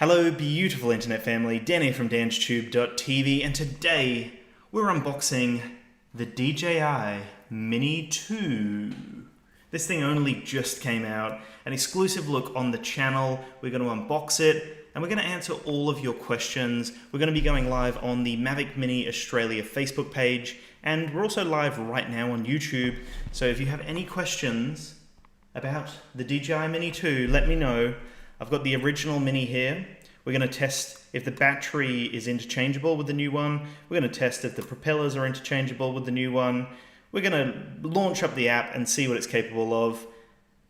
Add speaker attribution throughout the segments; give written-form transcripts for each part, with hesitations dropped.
Speaker 1: Hello beautiful internet family, Dan here from DansTube.TV, and today we're unboxing the DJI Mini 2. This thing only just came out, an exclusive look on the channel. We're going to unbox it and we're going to answer all of your questions. We're going to be going live on the Mavic Mini Australia Facebook page, and we're also live right now on YouTube. So if you have any questions about the DJI Mini 2, let me know. I've got the original Mini here. We're going to test if the battery is interchangeable with the new one. We're going to test if the propellers are interchangeable with the new one. We're going to launch up the app and see what it's capable of.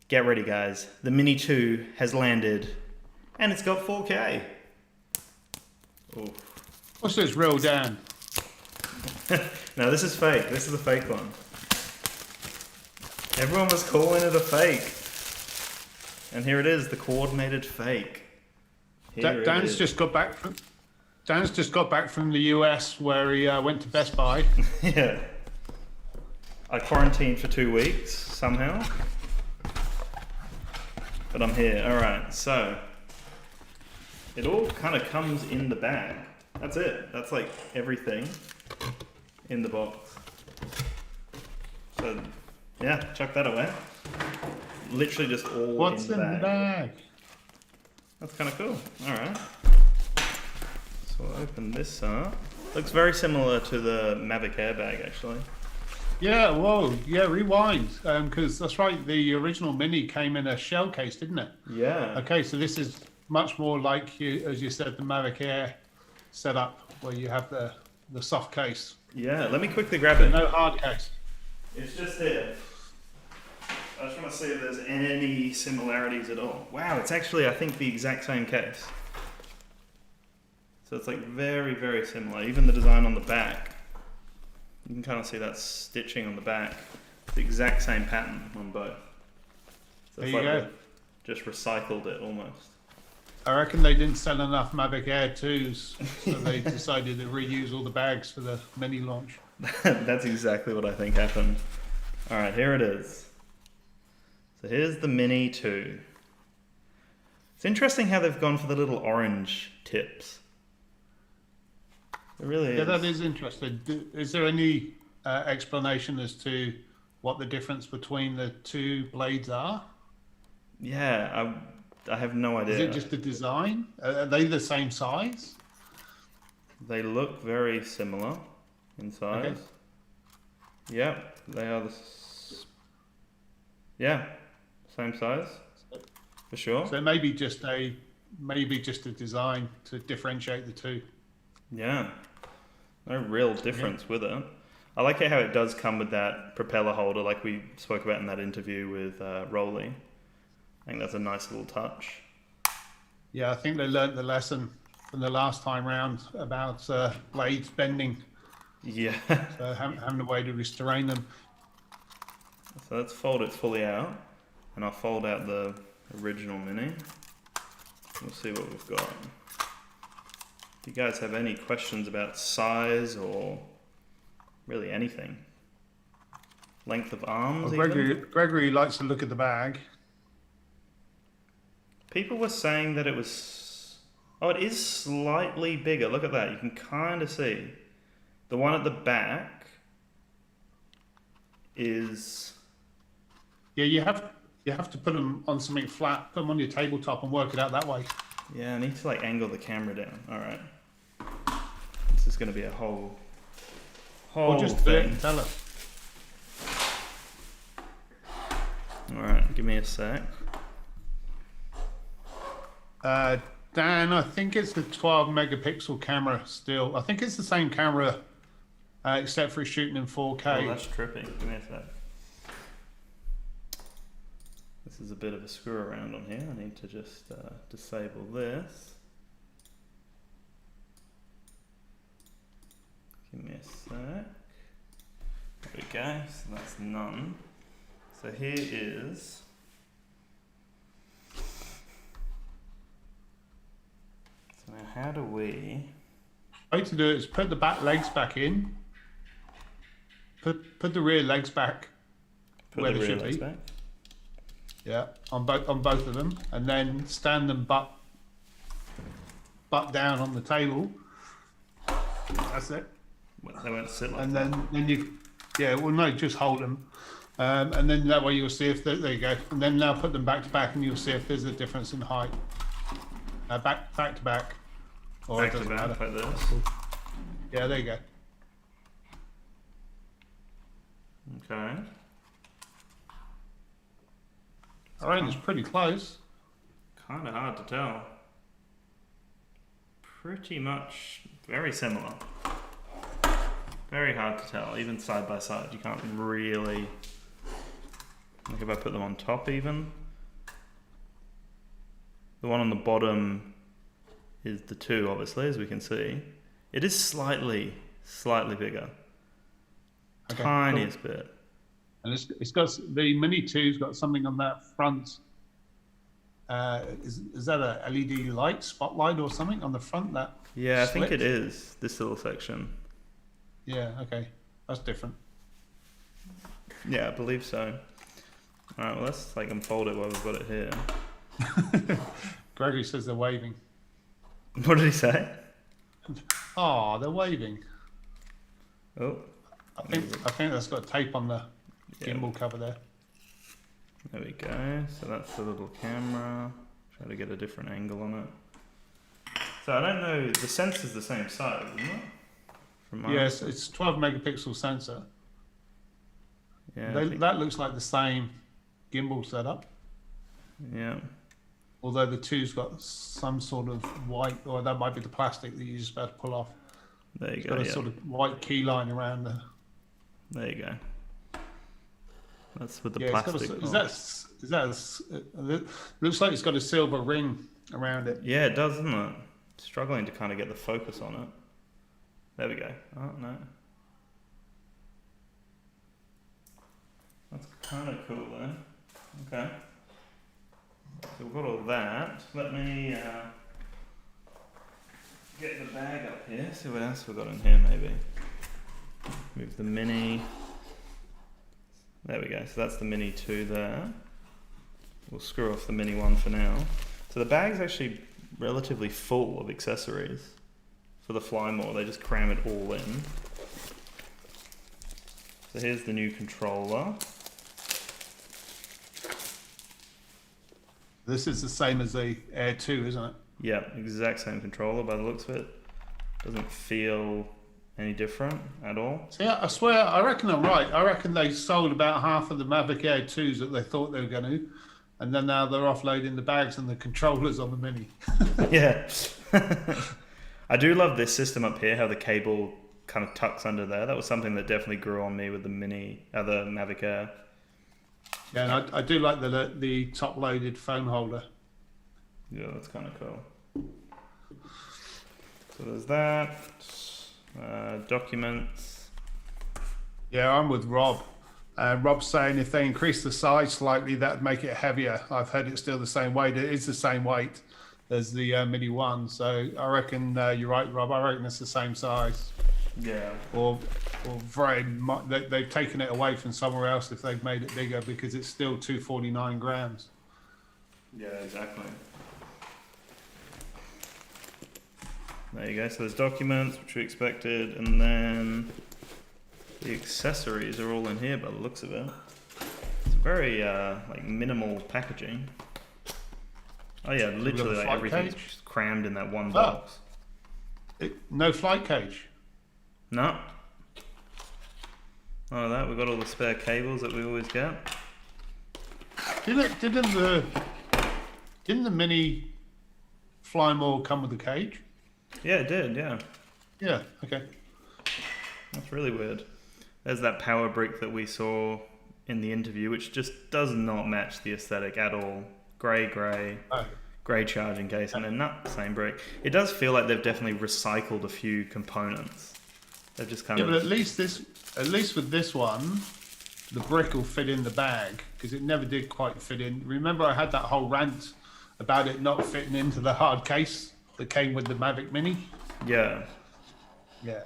Speaker 1: Get ready, guys. The Mini 2 has landed, and it's got 4K. Ooh.
Speaker 2: What's this real, Dan?
Speaker 1: No, this is fake. This is a fake one. Everyone was calling it a fake. And here it is, the coordinated fake.
Speaker 2: Dan's just got back from the US where he went to Best Buy.
Speaker 1: Yeah. I quarantined for 2 weeks somehow. But I'm here. Alright, so it all kind of comes in the bag. That's it. That's like everything in the box. So yeah, chuck that away. Literally just all
Speaker 2: What's
Speaker 1: in the bag.
Speaker 2: bag?
Speaker 1: That's kind of cool. Alright. So I'll open this up. Looks very similar to the Mavic airbag, actually.
Speaker 2: Yeah, whoa, yeah, rewind. Because that's right, the original Mini came in a shell case, didn't it?
Speaker 1: Yeah.
Speaker 2: Okay, so this is much more like, as you said, the Mavic Air setup, where you have the soft case.
Speaker 1: Yeah, let me quickly grab it.
Speaker 2: No hard case.
Speaker 1: It's just here. I just want to see if there's any similarities at all. Wow, it's actually, I think, the exact same case. So it's like very, very similar. Even the design on the back. You can kind of see that stitching on the back. It's the exact same pattern on both. So it's
Speaker 2: There you
Speaker 1: like
Speaker 2: go.
Speaker 1: just recycled it almost.
Speaker 2: I reckon they didn't sell enough Mavic Air 2s, so they decided to reuse all the bags for the Mini launch.
Speaker 1: That's exactly what I think happened. Alright, here it is. So here's the Mini 2. It's interesting how they've gone for the little orange tips. It really is.
Speaker 2: Yeah, that is interesting. Is there any explanation as to what the difference between the two blades are?
Speaker 1: Yeah, I have no idea.
Speaker 2: Is it just the design? Are they the same size?
Speaker 1: They look very similar in size.
Speaker 2: Okay.
Speaker 1: Yeah, they are yeah, same size for sure.
Speaker 2: So maybe just a design to differentiate the two.
Speaker 1: Yeah, no real difference with it. I like how it does come with that propeller holder like we spoke about in that interview with Rolly. I think that's a nice little touch.
Speaker 2: Yeah, I think they learnt the lesson from the last time round about blades bending.
Speaker 1: Yeah.
Speaker 2: So having a way to restrain them.
Speaker 1: So let's fold it fully out, and I'll fold out the original Mini. We'll see what we've got. If you guys have any questions about size or really anything. Length of arms,
Speaker 2: Well,
Speaker 1: even?
Speaker 2: Gregory likes to look at the bag.
Speaker 1: People were saying that it was... Oh, it is slightly bigger. Look at that. You can kind of see. The one at the back is...
Speaker 2: Yeah, you have to put them on something flat, put them on your tabletop and work it out that way.
Speaker 1: Yeah, I need to like angle the camera down. Alright. This is going to be a whole
Speaker 2: Or just do it
Speaker 1: thing.
Speaker 2: and tell us.
Speaker 1: Alright, give me a sec.
Speaker 2: Dan, I think it's the 12 megapixel camera still. I think it's the same camera, except for shooting in 4K.
Speaker 1: Oh, that's trippy. Give me a sec. This is a bit of a screw around on here. I need to just disable this. Give me a sec. There we go. So that's none. So here is... So now how do we...
Speaker 2: The way to do it is put the back legs back in. Put the rear legs back
Speaker 1: Put
Speaker 2: where
Speaker 1: the
Speaker 2: they
Speaker 1: rear
Speaker 2: should
Speaker 1: legs
Speaker 2: be.
Speaker 1: back?
Speaker 2: Yeah, on both of them, and then stand them butt down on the table. That's it.
Speaker 1: Well, they won't sit like
Speaker 2: And
Speaker 1: that.
Speaker 2: then you, yeah, well, no, just hold them. And then that way you'll see if, there you go. And then now put them back to back and you'll see if there's a difference in height. Back to back. Or
Speaker 1: Back
Speaker 2: it
Speaker 1: to
Speaker 2: doesn't
Speaker 1: back
Speaker 2: matter.
Speaker 1: like this.
Speaker 2: Yeah, there you go.
Speaker 1: Okay.
Speaker 2: I reckon it's pretty close.
Speaker 1: Kind of hard to tell. Pretty much very similar. Very hard to tell, even side by side. You can't really. Like if I put them on top, even. The one on the bottom is the 2, obviously, as we can see. It is slightly bigger.
Speaker 2: Okay,
Speaker 1: Tiniest
Speaker 2: cool.
Speaker 1: bit.
Speaker 2: And it's got the Mini 2's got something on that front. Is that a LED light, spotlight or something on the front? That
Speaker 1: Yeah, I think
Speaker 2: slit?
Speaker 1: it is, this little section.
Speaker 2: Yeah, okay. That's different.
Speaker 1: Yeah, I believe so. Alright, well let's like unfold it while we've got it here.
Speaker 2: Gregory says they're waving.
Speaker 1: What did he say?
Speaker 2: Oh, they're waving.
Speaker 1: Oh,
Speaker 2: I think that's got tape on the
Speaker 1: yeah.
Speaker 2: gimbal cover there.
Speaker 1: There we go. So that's the little camera. Try to get a different angle on it. So I don't know, the sensor's the same size, isn't it? From my
Speaker 2: Yes, it's 12 megapixel sensor.
Speaker 1: Yeah, I think-
Speaker 2: That looks like the same gimbal setup.
Speaker 1: yeah.
Speaker 2: Although the 2's got some sort of white, or that might be the plastic that you're just about to pull off.
Speaker 1: There you
Speaker 2: It's
Speaker 1: go.
Speaker 2: got a
Speaker 1: Yeah.
Speaker 2: sort of white key line around the.
Speaker 1: There you go. That's with the
Speaker 2: Yeah,
Speaker 1: plastic.
Speaker 2: it's got it looks like it's got a silver ring around it.
Speaker 1: Yeah, it does, doesn't it? Struggling to kind of get the focus on it. There we go. Oh, no. That's kind of cool, though. Okay. So we've got all that. Let me get the bag up here, see what else we've got in here, maybe. Move the Mini. There we go. So that's the Mini 2 there. We'll screw off the Mini 1 for now. So the bag's actually relatively full of accessories for the Fly More. They just cram it all in. So here's the new controller.
Speaker 2: This is the same as the Air 2, isn't it?
Speaker 1: Yeah, exact same controller by the looks of it. Doesn't feel any different at all.
Speaker 2: See, I swear, I reckon I'm right. I reckon they sold about half of the Mavic Air 2s that they thought they were going to, and then now they're offloading the bags and the controllers on the Mini.
Speaker 1: Yeah. I do love this system up here, how the cable kind of tucks under there. That was something that definitely grew on me with the the Mavic Air.
Speaker 2: Yeah, and I do like the top-loaded phone holder.
Speaker 1: Yeah, that's kind of cool. So there's that. Documents.
Speaker 2: Yeah, I'm with Rob. Rob's saying if they increase the size slightly, that'd make it heavier. I've heard it's still the same weight. It is the same weight as the Mini 1. So I reckon you're right, Rob. I reckon it's the same size.
Speaker 1: Yeah.
Speaker 2: Or very much, they've taken it away from somewhere else if they've made it bigger because it's still 249 grams.
Speaker 1: Yeah, exactly. There you go. So there's documents, which we expected, and then the accessories are all in here by the looks of it. It's very like minimal packaging. Oh yeah, literally like everything's just crammed in that one box.
Speaker 2: No flight cage.
Speaker 1: No. Oh, that we've got all the spare cables that we always get.
Speaker 2: Didn't the Mini Fly More come with a cage?
Speaker 1: Yeah, it did. Yeah.
Speaker 2: Yeah. Okay.
Speaker 1: That's really weird. There's that power brick that we saw in the interview, which just does not match the aesthetic at all. Grey charging case, and then same brick. It does feel like they've definitely recycled a few components. They've just kind of.
Speaker 2: But at least with this one, the brick will fit in the bag because it never did quite fit in. Remember, I had that whole rant about it not fitting into the hard case that came with the Mavic Mini.
Speaker 1: Yeah.
Speaker 2: Yeah.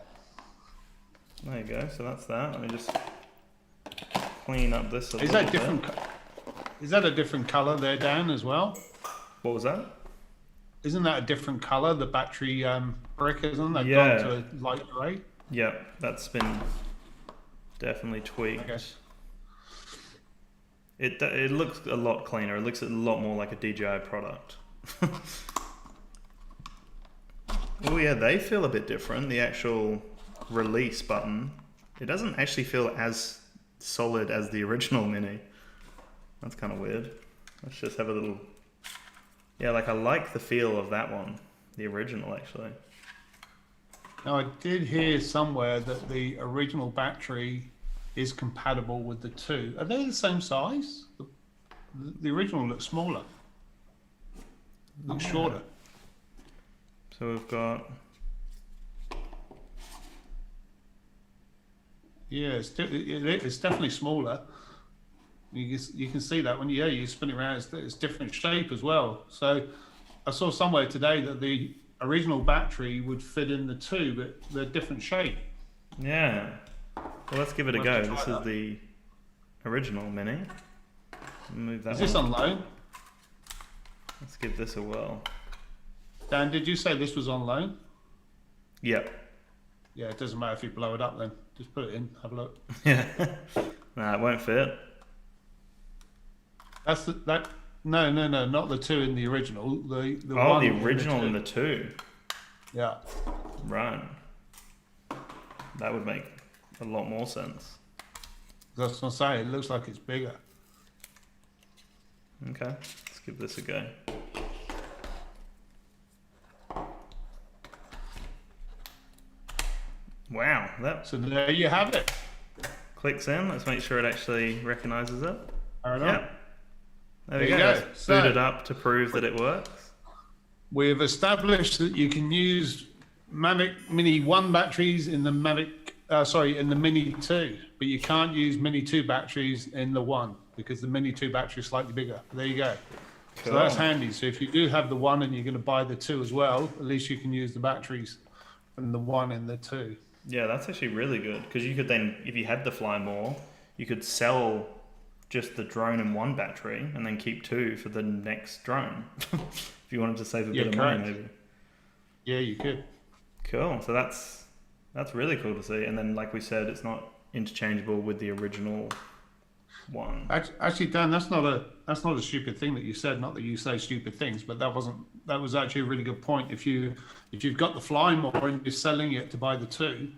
Speaker 1: There you go. So that's that. Let me just clean up this a
Speaker 2: Is
Speaker 1: little
Speaker 2: that different?
Speaker 1: bit.
Speaker 2: Is that a different color there, Dan, as well?
Speaker 1: What was that?
Speaker 2: isn't that a different color? The battery brick, isn't that
Speaker 1: Yeah.
Speaker 2: gone to a light gray?
Speaker 1: Yep, that's been definitely tweaked.
Speaker 2: Okay.
Speaker 1: It looks a lot cleaner. It looks a lot more like a DJI product. Oh yeah, they feel a bit different. The actual release button, it doesn't actually feel as solid as the original Mini. That's kind of weird. Let's just have a little... Yeah, like I like the feel of that one. The original, actually.
Speaker 2: Now, I did hear somewhere that the original battery is compatible with the 2. Are they the same size? The original looks smaller. Looks shorter.
Speaker 1: So we've got...
Speaker 2: Yeah, it's definitely smaller. You can see that when you spin it around, it's different shape as well. So I saw somewhere today that the original battery would fit in the 2, but they're different shape.
Speaker 1: Yeah. Well, let's give it a go. This is the original Mini. Move that.
Speaker 2: Is this on loan?
Speaker 1: Let's give this a whirl.
Speaker 2: Dan, did you say this was on loan?
Speaker 1: Yep.
Speaker 2: Yeah, it doesn't matter if you blow it up then. Just put it in, have a look.
Speaker 1: Yeah. Nah, it won't fit.
Speaker 2: That's no, not the 2 in the original. The
Speaker 1: Oh,
Speaker 2: one
Speaker 1: the
Speaker 2: in
Speaker 1: original
Speaker 2: the
Speaker 1: and the 2.
Speaker 2: Yeah.
Speaker 1: Right. That would make a lot more sense.
Speaker 2: That's what I'm saying. It looks like it's bigger.
Speaker 1: Okay, let's give this a go. Wow, that
Speaker 2: So there you have it.
Speaker 1: clicks in. Let's make sure it actually recognizes it.
Speaker 2: Fair enough.
Speaker 1: Yep. There we
Speaker 2: There
Speaker 1: go.
Speaker 2: you go.
Speaker 1: Let's
Speaker 2: So-
Speaker 1: boot it up to prove that it works.
Speaker 2: We've established that you can use Mavic Mini 1 batteries in the in the Mini 2, but you can't use Mini 2 batteries in the 1 because the Mini 2 battery is slightly bigger. There you go. So that's
Speaker 1: Cool.
Speaker 2: handy. So if you do have the 1 and you're going to buy the 2 as well, at least you can use the batteries from the 1 and the 2.
Speaker 1: Yeah, that's actually really good because you could then, if you had the Fly More, you could sell just the drone and 1 battery and then keep 2 for the next drone. If you wanted to save a bit of money,
Speaker 2: correct.
Speaker 1: maybe.
Speaker 2: Yeah, you could.
Speaker 1: Cool. So that's really cool to see. And then, like we said, it's not interchangeable with the original one.
Speaker 2: Actually, Dan, that's not a stupid thing that you said. Not that you say stupid things, but that was actually a really good point. If you've got the Fly More and you're selling it to buy the 2,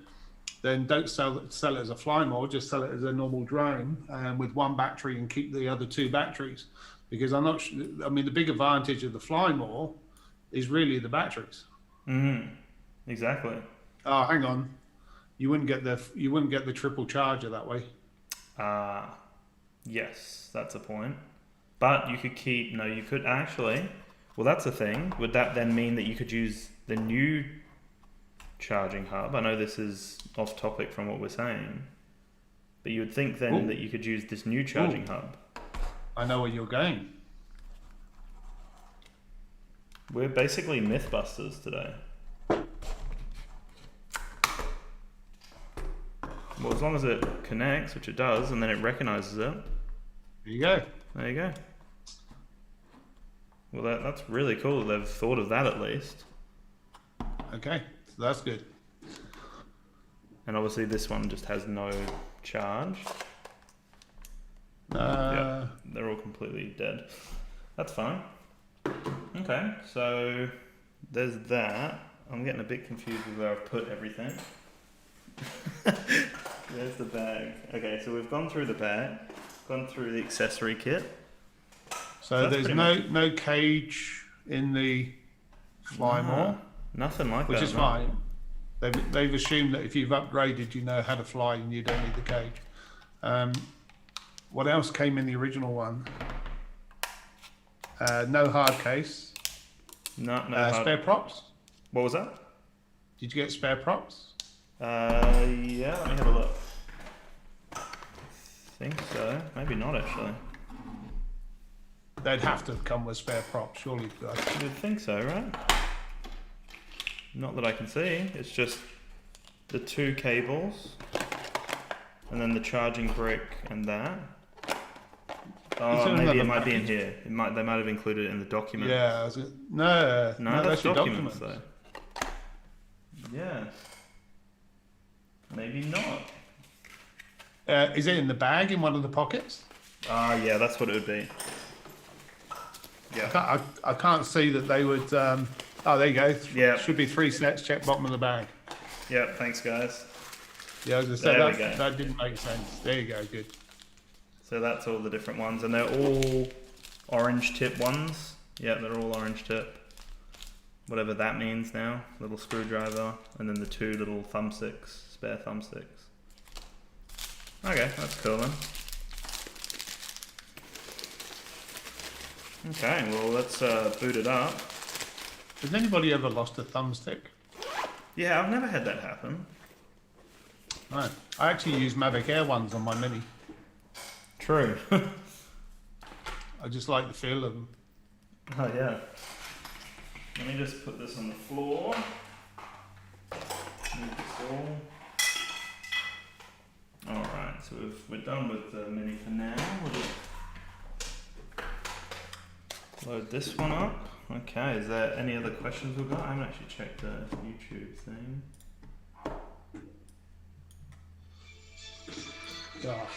Speaker 2: then don't sell it as a Fly More. Just sell it as a normal drone with 1 battery and keep the other 2 batteries. Because I'm not. I mean, the big advantage of the Fly More is really the batteries.
Speaker 1: Exactly.
Speaker 2: Oh, hang on. You wouldn't get the triple charger that way.
Speaker 1: Yes, that's a point. But you could keep, no, you could actually, well, that's a thing. Would that then mean that you could use the new charging hub? I know this is off topic from what we're saying, but you would think then that you could use this new charging hub.
Speaker 2: I know where you're going.
Speaker 1: We're basically Mythbusters today. Well, as long as it connects, which it does, and then it recognizes it.
Speaker 2: There you go.
Speaker 1: There you go. Well, that's really cool. They've thought of that at least.
Speaker 2: Okay, so that's good.
Speaker 1: And obviously this one just has no charge.
Speaker 2: Uh,
Speaker 1: They're all completely dead. That's fine. Okay, so there's that. I'm getting a bit confused with where I've put everything. There's the bag. Okay, so we've gone through the bag, gone through the accessory kit.
Speaker 2: So there's no cage in the Fly More,
Speaker 1: Nothing like
Speaker 2: which
Speaker 1: that.
Speaker 2: is fine. They've assumed that if you've upgraded, you know how to fly and you don't need the cage. What else came in the original one? No hard case.
Speaker 1: No hard.
Speaker 2: Spare props.
Speaker 1: What was that?
Speaker 2: Did you get spare props?
Speaker 1: Yeah, let me have a look. I think so. Maybe not actually.
Speaker 2: They'd have to come with spare props, surely.
Speaker 1: You'd think so, right? Not that I can see. It's just the 2 cables, and then the charging brick and that. Oh, maybe it might be in here. They might have included it in the document.
Speaker 2: Yeah. No,
Speaker 1: that's
Speaker 2: your
Speaker 1: documents though. Yeah. Maybe not.
Speaker 2: Is it in the bag in one of the pockets?
Speaker 1: Yeah, that's what it would be. Yeah.
Speaker 2: I can't see that they would. Oh, there you go.
Speaker 1: Yeah.
Speaker 2: Should be 3 sets. Check bottom of the bag.
Speaker 1: Yeah. Thanks, guys.
Speaker 2: Yeah, I was just
Speaker 1: There we
Speaker 2: saying
Speaker 1: go.
Speaker 2: that didn't make sense. There you go. Good.
Speaker 1: So that's all the different ones, and they're all orange tip ones. Yeah, they're all orange tip. Whatever that means now. Little screwdriver, and then the 2 little thumbsticks, spare thumbsticks. Okay, that's cool then. Okay, well let's boot it up.
Speaker 2: Has anybody ever lost a thumbstick?
Speaker 1: Yeah, I've never had that happen.
Speaker 2: No. I actually use Mavic Air ones on my Mini.
Speaker 1: True.
Speaker 2: I just like the feel of them.
Speaker 1: Oh yeah. Let me just put this on the floor. Move this all. Alright, so we're done with the Mini for now. We'll just load this one up. Okay, is there any other questions we've got? I haven't actually checked the YouTube thing.
Speaker 2: Oh.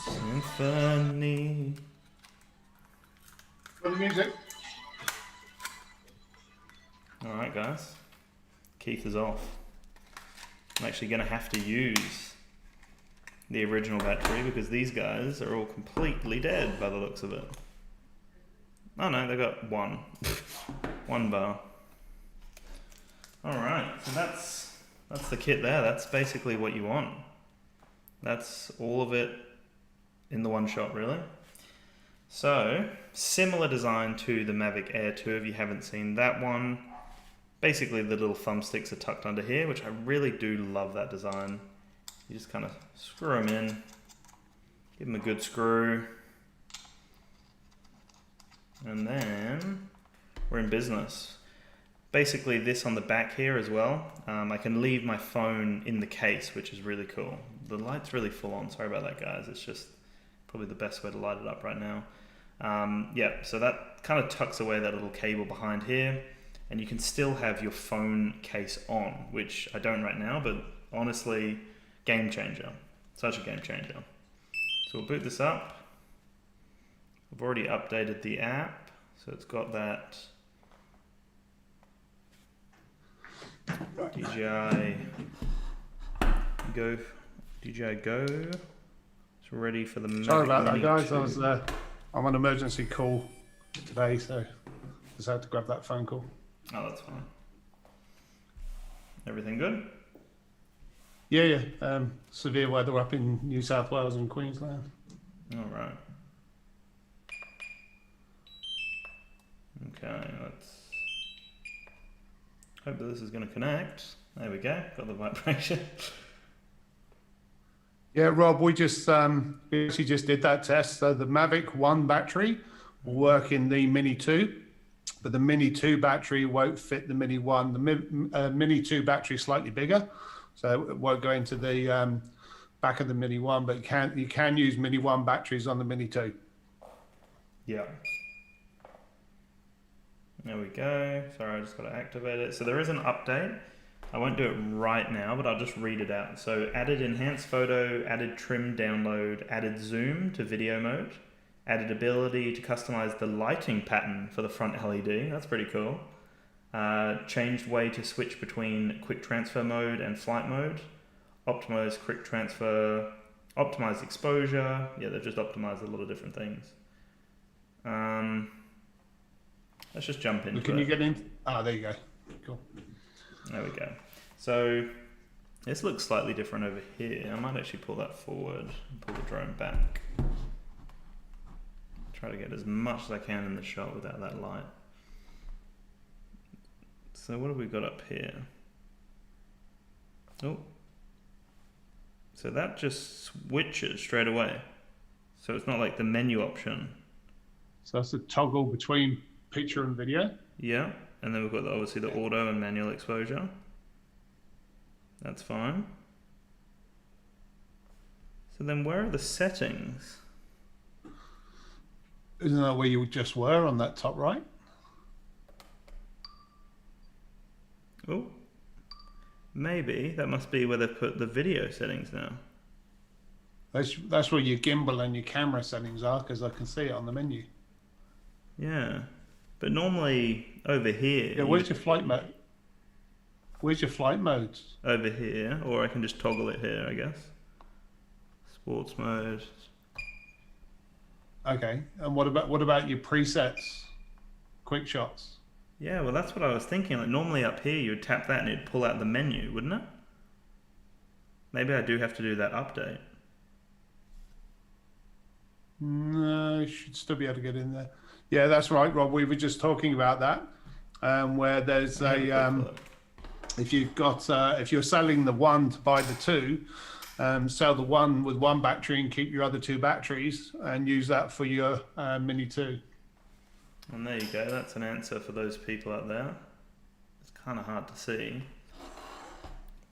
Speaker 1: Symphony.
Speaker 2: For the music.
Speaker 1: Alright guys, Keith is off. I'm actually going to have to use the original battery because these guys are all completely dead by the looks of it. Oh no, they've got one. One bar. Alright, so that's the kit there. That's basically what you want. That's all of it in the one shot really. So, similar design to the Mavic Air 2 if you haven't seen that one. Basically the little thumbsticks are tucked under here, which I really do love that design. You just kind of screw them in, give them a good screw, and then we're in business. Basically this on the back here as well, I can leave my phone in the case, which is really cool. The light's really full on, sorry about that guys, it's just probably the best way to light it up right now. Yeah, so that kind of tucks away that little cable behind here, and you can still have your phone case on, which I don't right now, but honestly, game changer. Such a game changer. So we'll boot this up. I've already updated the app, so it's got that DJI Go. It's ready for the
Speaker 2: Sorry about that,
Speaker 1: Mini
Speaker 2: guys.
Speaker 1: 2.
Speaker 2: I'm on emergency call today, so just had to grab that phone call.
Speaker 1: Oh, that's fine. Everything good?
Speaker 2: Yeah. Severe weather up in New South Wales and Queensland.
Speaker 1: All right. Okay, let's hope that this is going to connect. There we go. Got the vibration.
Speaker 2: Yeah, Rob, we actually just did that test. So the Mavic 1 battery will work in the Mini 2, but the Mini 2 battery won't fit the Mini 1. The Mini 2 battery is slightly bigger, so it won't go into the back of the Mini 1, but you can use Mini 1 batteries on the Mini 2.
Speaker 1: Yeah. There we go. Sorry, I just got to activate it. So there is an update. I won't do it right now, but I'll just read it out. So added enhanced photo, added trim download, added zoom to video mode, added ability to customize the lighting pattern for the front LED. That's pretty cool. Changed way to switch between quick transfer mode and flight mode. Optimized quick transfer, optimized exposure. Yeah, they've just optimized a lot of different things. Let's just jump into it.
Speaker 2: Can you get in? Ah, there you go. Cool.
Speaker 1: There we go. So this looks slightly different over here. I might actually pull that forward and pull the drone back. Try to get as much as I can in the shot without that light. So what have we got up here? Oh. So that just switches straight away. So it's not like the menu option.
Speaker 2: So that's a toggle between picture and video.
Speaker 1: Yeah. And then we've got obviously the auto and manual exposure. That's fine. So then where are the settings?
Speaker 2: Isn't that where you just were on that top right?
Speaker 1: Oh, maybe that must be where they've put the video settings now.
Speaker 2: That's where your gimbal and your camera settings are, because I can see it on the menu.
Speaker 1: Yeah, but normally over here.
Speaker 2: Yeah, where's your flight mode? Where's your flight modes?
Speaker 1: Over here, or I can just toggle it here, I guess. Sports mode.
Speaker 2: Okay, and what about your presets, quick shots?
Speaker 1: Yeah, well that's what I was thinking. Like normally up here you would tap that and it'd pull out the menu, wouldn't it? Maybe I do have to do that update.
Speaker 2: No, you should still be able to get in there. Yeah, that's right, Rob. We were just talking about that, where there's if you're selling the one to buy the two, sell the one with one battery and keep your other two batteries and use that for your Mini 2.
Speaker 1: And there you go, that's an answer for those people out there. It's kind of hard to see,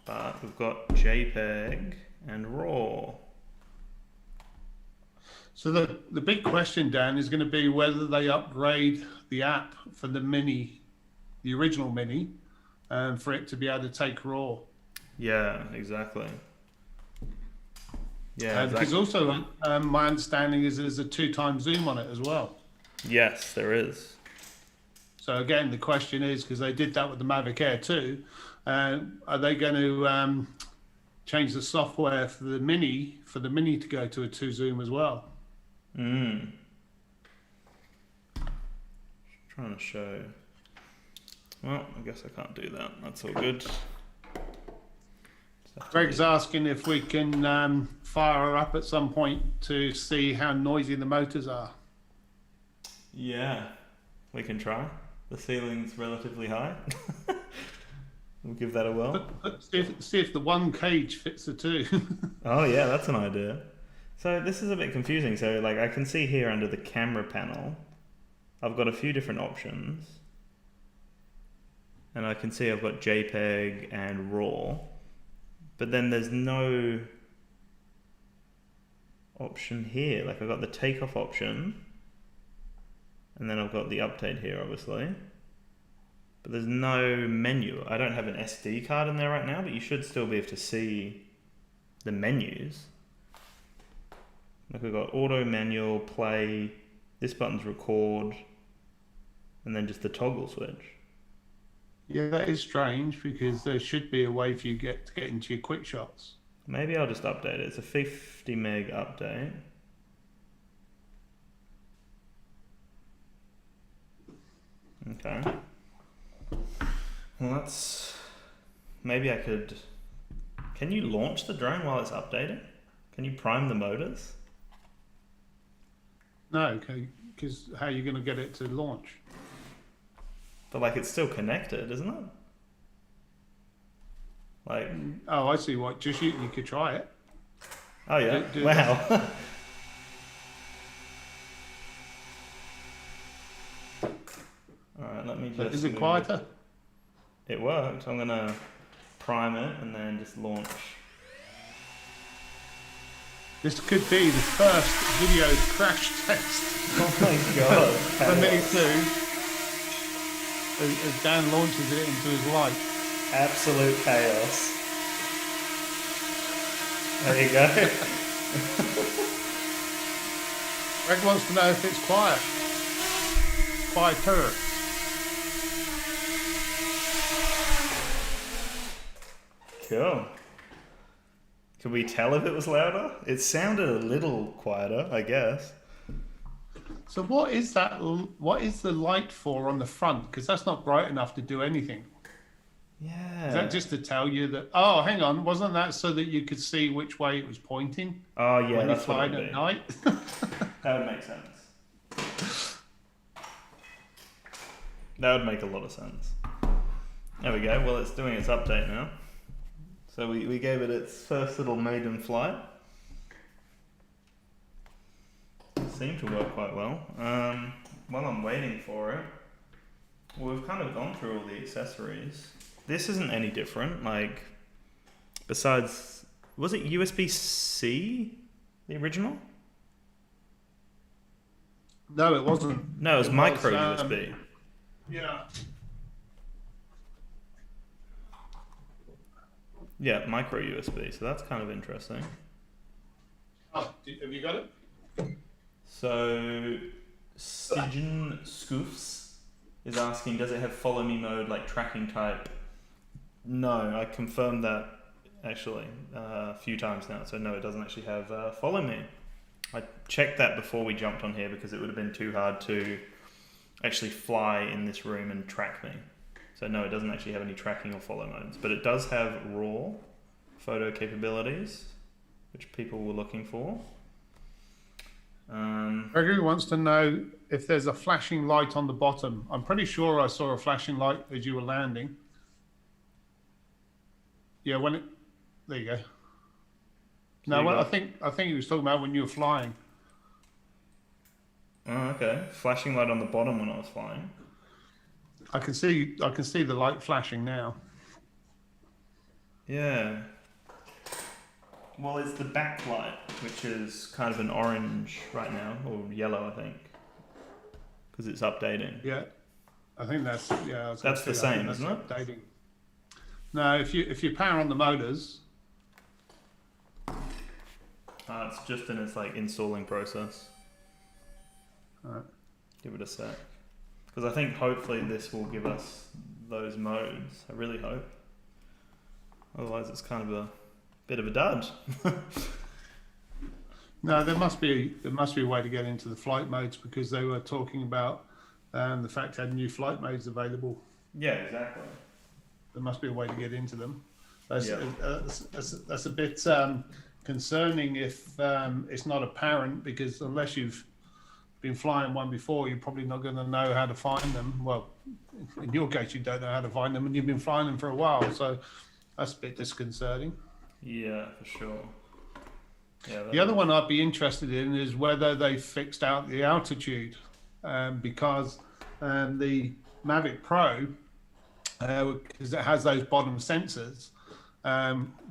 Speaker 1: but we've got JPEG and RAW.
Speaker 2: So the big question, Dan, is going to be whether they upgrade the app for the Mini, the original Mini, for it to be able to take RAW.
Speaker 1: Yeah, exactly. Yeah,
Speaker 2: Because also my understanding is there's a 2x zoom on it as well.
Speaker 1: Yes, there is.
Speaker 2: So again, the question is, because they did that with the Mavic Air 2, are they going to change the software for the Mini to go to a 2 zoom as well?
Speaker 1: Trying to show. Well, I guess I can't do that. That's all good.
Speaker 2: Greg's asking if we can fire her up at some point to see how noisy the motors are.
Speaker 1: Yeah, we can try. The ceiling's relatively high. We'll give that a whirl.
Speaker 2: But see if the one cage fits the two.
Speaker 1: Oh yeah, that's an idea. So this is a bit confusing. So like I can see here under the camera panel, I've got a few different options. And I can see I've got JPEG and RAW. But then there's no option here. Like I've got the takeoff option. And then I've got the update here, obviously. But there's no menu. I don't have an SD card in there right now, but you should still be able to see the menus. Like we've got auto, manual, play, this button's record, and then just the toggle switch.
Speaker 2: Yeah, that is strange because there should be a way for you to get into your quick shots.
Speaker 1: Maybe I'll just update it. It's a 50 meg update. Okay. Well, maybe I could... Can you launch the drone while it's updating? Can you prime the motors?
Speaker 2: No, because how are you going to get it to launch?
Speaker 1: But like it's still connected, isn't it? Like...
Speaker 2: Oh, I see. What? You could try it.
Speaker 1: Oh yeah. Wow. Alright, let me just...
Speaker 2: Is it quieter?
Speaker 1: It worked. I'm gonna prime it and then just launch.
Speaker 2: This could be the first video crash test.
Speaker 1: Oh my god.
Speaker 2: For Mini 2. As Dan launches it into his life.
Speaker 1: Absolute chaos. There you go.
Speaker 2: Greg wants to know if it's quiet. Quieter.
Speaker 1: Cool. Could we tell if it was louder? It sounded a little quieter, I guess.
Speaker 2: So what is that? What is the light for on the front? Because that's not bright enough to do anything.
Speaker 1: Yeah.
Speaker 2: Is that just to tell you that? Oh, hang on. Wasn't that so that you could see which way it was pointing?
Speaker 1: Oh yeah,
Speaker 2: when
Speaker 1: that's
Speaker 2: you
Speaker 1: what
Speaker 2: flied
Speaker 1: it
Speaker 2: at night.
Speaker 1: That would make sense. That would make a lot of sense. There we go. Well, it's doing its update now. So we gave it its first little maiden flight. It seemed to work quite well. While I'm waiting for it, we've kind of gone through all the accessories. This isn't any different. Like, besides, was it USB-C The original?
Speaker 2: No, it wasn't.
Speaker 1: No, it was micro
Speaker 2: was,
Speaker 1: USB.
Speaker 2: Yeah.
Speaker 1: Yeah, micro USB. So that's kind of interesting.
Speaker 2: Oh, have you got it?
Speaker 1: So, Stygian Scoofs is asking, does it have follow me mode like tracking type? No, I confirmed that actually a few times now. So no, it doesn't actually have follow me. I checked that before we jumped on here because it would have been too hard to actually fly in this room and track me. So no, it doesn't actually have any tracking or follow modes, but it does have raw photo capabilities, which people were looking for.
Speaker 2: Gregory wants to know if there's a flashing light on the bottom. I'm pretty sure I saw a flashing light as you were landing. Yeah, there you go. No, I think he was talking about when you were flying.
Speaker 1: Oh, okay. Flashing light on the bottom when I was flying.
Speaker 2: I can see the light flashing now.
Speaker 1: Yeah. Well, it's the backlight, which is kind of an orange right now, or yellow, I think, because it's updating.
Speaker 2: Yeah, I think that's
Speaker 1: That's the same, isn't it?
Speaker 2: Updating. No, if you power on the motors.
Speaker 1: It's just in its like installing process.
Speaker 2: Alright.
Speaker 1: Give it a sec, because I think hopefully this will give us those modes. I really hope. Otherwise, it's kind of a bit of a dud.
Speaker 2: No, there must be a way to get into the flight modes because they were talking about the fact they had new flight modes available.
Speaker 1: Yeah, exactly.
Speaker 2: There must be a way to get into them. That's a bit concerning if it's not apparent, because unless you've been flying one before, you're probably not going to know how to find them. Well, in your case, you don't know how to find them, and you've been flying them for a while, so that's a bit disconcerting.
Speaker 1: Yeah, for sure. Yeah.
Speaker 2: The other one I'd be interested in is whether they fixed out the altitude, because the Mavic Pro, because it has those bottom sensors,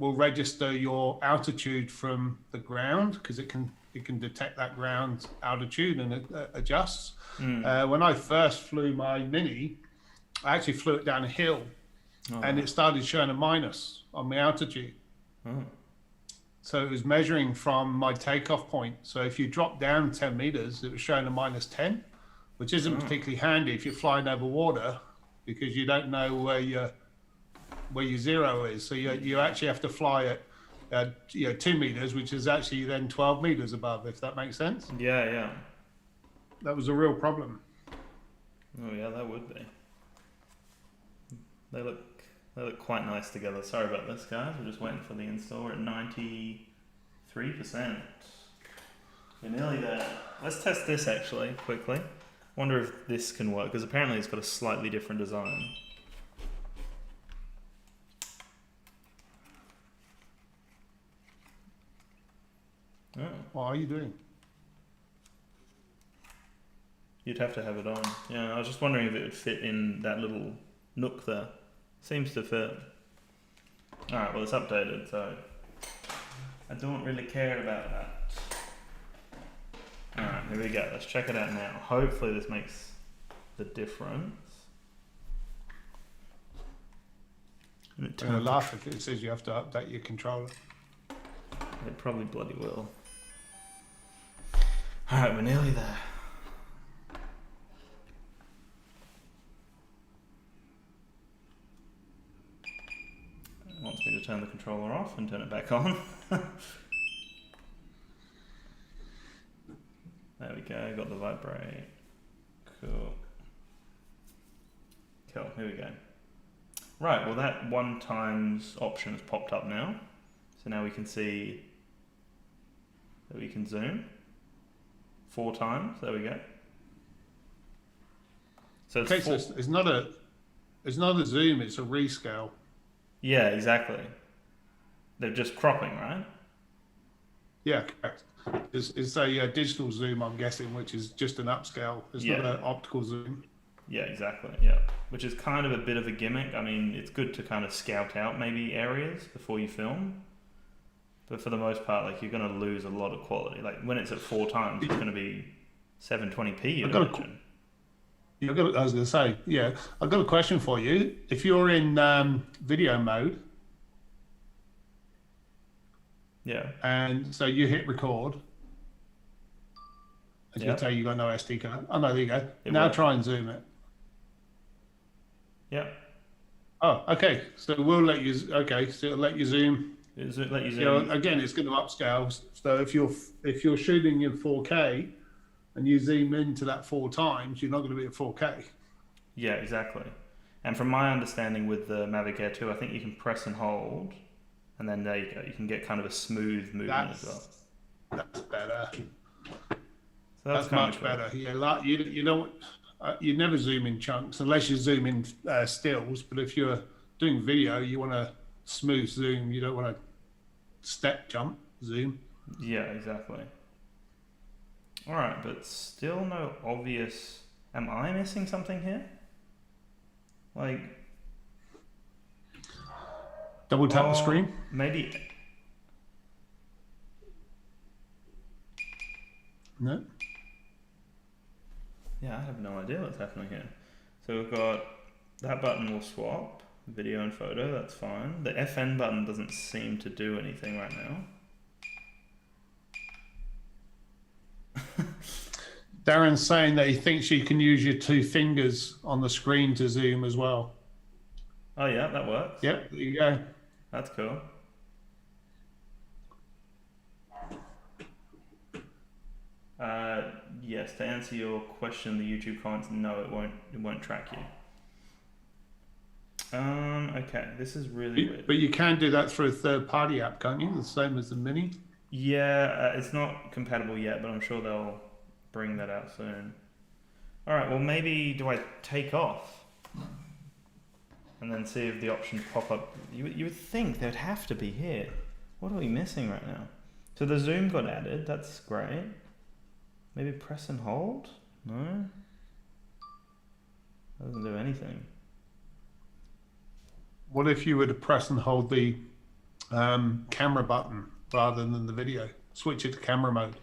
Speaker 2: will register your altitude from the ground because it can detect that ground altitude and it adjusts. When I first flew my Mini, I actually flew it down a hill, and it started showing a minus on the altitude. So it was measuring from my takeoff point. So if you drop down 10 meters, it was showing a minus 10, which isn't particularly handy if you're flying over water, because you don't know where your zero is. So you actually have to fly at 2 meters, which is actually then 12 meters above, if that makes sense.
Speaker 1: Yeah.
Speaker 2: That was a real problem.
Speaker 1: Oh yeah, that would be. They look quite nice together. Sorry about this, guys. We're just waiting for the install. We're at 93%. We're nearly there. Let's test this actually quickly. Wonder if this can work, because apparently it's got a slightly different design. Oh.
Speaker 2: What are you doing?
Speaker 1: You'd have to have it on. Yeah, I was just wondering if it would fit in that little nook there. Seems to fit. Alright, well it's updated, so I don't really care about that. Alright, here we go. Let's check it out now. Hopefully this makes the difference.
Speaker 2: I'm going to laugh if it says you have to update your controller.
Speaker 1: It probably bloody will. Alright, we're nearly there. It wants me to turn the controller off and turn it back on. There we go, got the vibrate. Cool. Cool, here we go. Right, well that 1 times option has popped up now. So now we can see that we can zoom 4 times. There we go. So it's,
Speaker 2: okay, so it's not a zoom, it's a rescale.
Speaker 1: Yeah, exactly. They're just cropping, right?
Speaker 2: Yeah, correct. It's a digital zoom, I'm guessing, which is just an upscale. It's not an optical zoom.
Speaker 1: Yeah, exactly. Yeah, which is kind of a bit of a gimmick. I mean, it's good to kind of scout out maybe areas before you film. But for the most part, like, you're going to lose a lot of quality. Like, when it's at 4 times, it's going to be 720p, you'd imagine.
Speaker 2: I was going to say, yeah, I've got a question for you. If you're in video mode,
Speaker 1: yeah,
Speaker 2: and so you hit record, and you tell you got no SD card. Oh no, there you go. Now try and zoom it.
Speaker 1: Yeah.
Speaker 2: Oh, okay. So we'll let you. Okay, so it'll let you zoom.
Speaker 1: Let you zoom.
Speaker 2: You know, again, it's going to upscale. So if you're shooting in 4K, and you zoom into that 4 times, you're not going to be at 4K.
Speaker 1: Yeah, exactly. And from my understanding with the Mavic Air 2, I think you can press and hold, and then there you go. You can get kind of a smooth movement as well.
Speaker 2: That's better.
Speaker 1: So that's
Speaker 2: much better. Yeah, like you don't. You never zoom in chunks unless you zoom in stills. But if you're doing video, you want a smooth zoom. You don't want a step jump zoom.
Speaker 1: Yeah, exactly. All right, but still no obvious. Am I missing something here? Like,
Speaker 2: double tap the screen.
Speaker 1: Maybe.
Speaker 2: No.
Speaker 1: Yeah, I have no idea what's happening here. So we've got that button will swap video and photo. That's fine. The FN button doesn't seem to do anything right now.
Speaker 2: Darren's saying that he thinks you can use your 2 fingers on the screen to zoom as well.
Speaker 1: Oh yeah, that works.
Speaker 2: Yep, there you go.
Speaker 1: That's cool. Yes, to answer your question, the YouTube comments, no, it won't track you. Okay, this is really weird.
Speaker 2: But you can do that through a third-party app, can't you? The same as the Mini.
Speaker 1: Yeah, it's not compatible yet, but I'm sure they'll bring that out soon. All right, well, maybe do I take off and then see if the options pop up? You would think they'd have to be here. What are we missing right now? So the zoom got added. That's great. Maybe press and hold? No? Doesn't do anything.
Speaker 2: What if you were to press and hold the camera button rather than the video? Switch it to camera mode.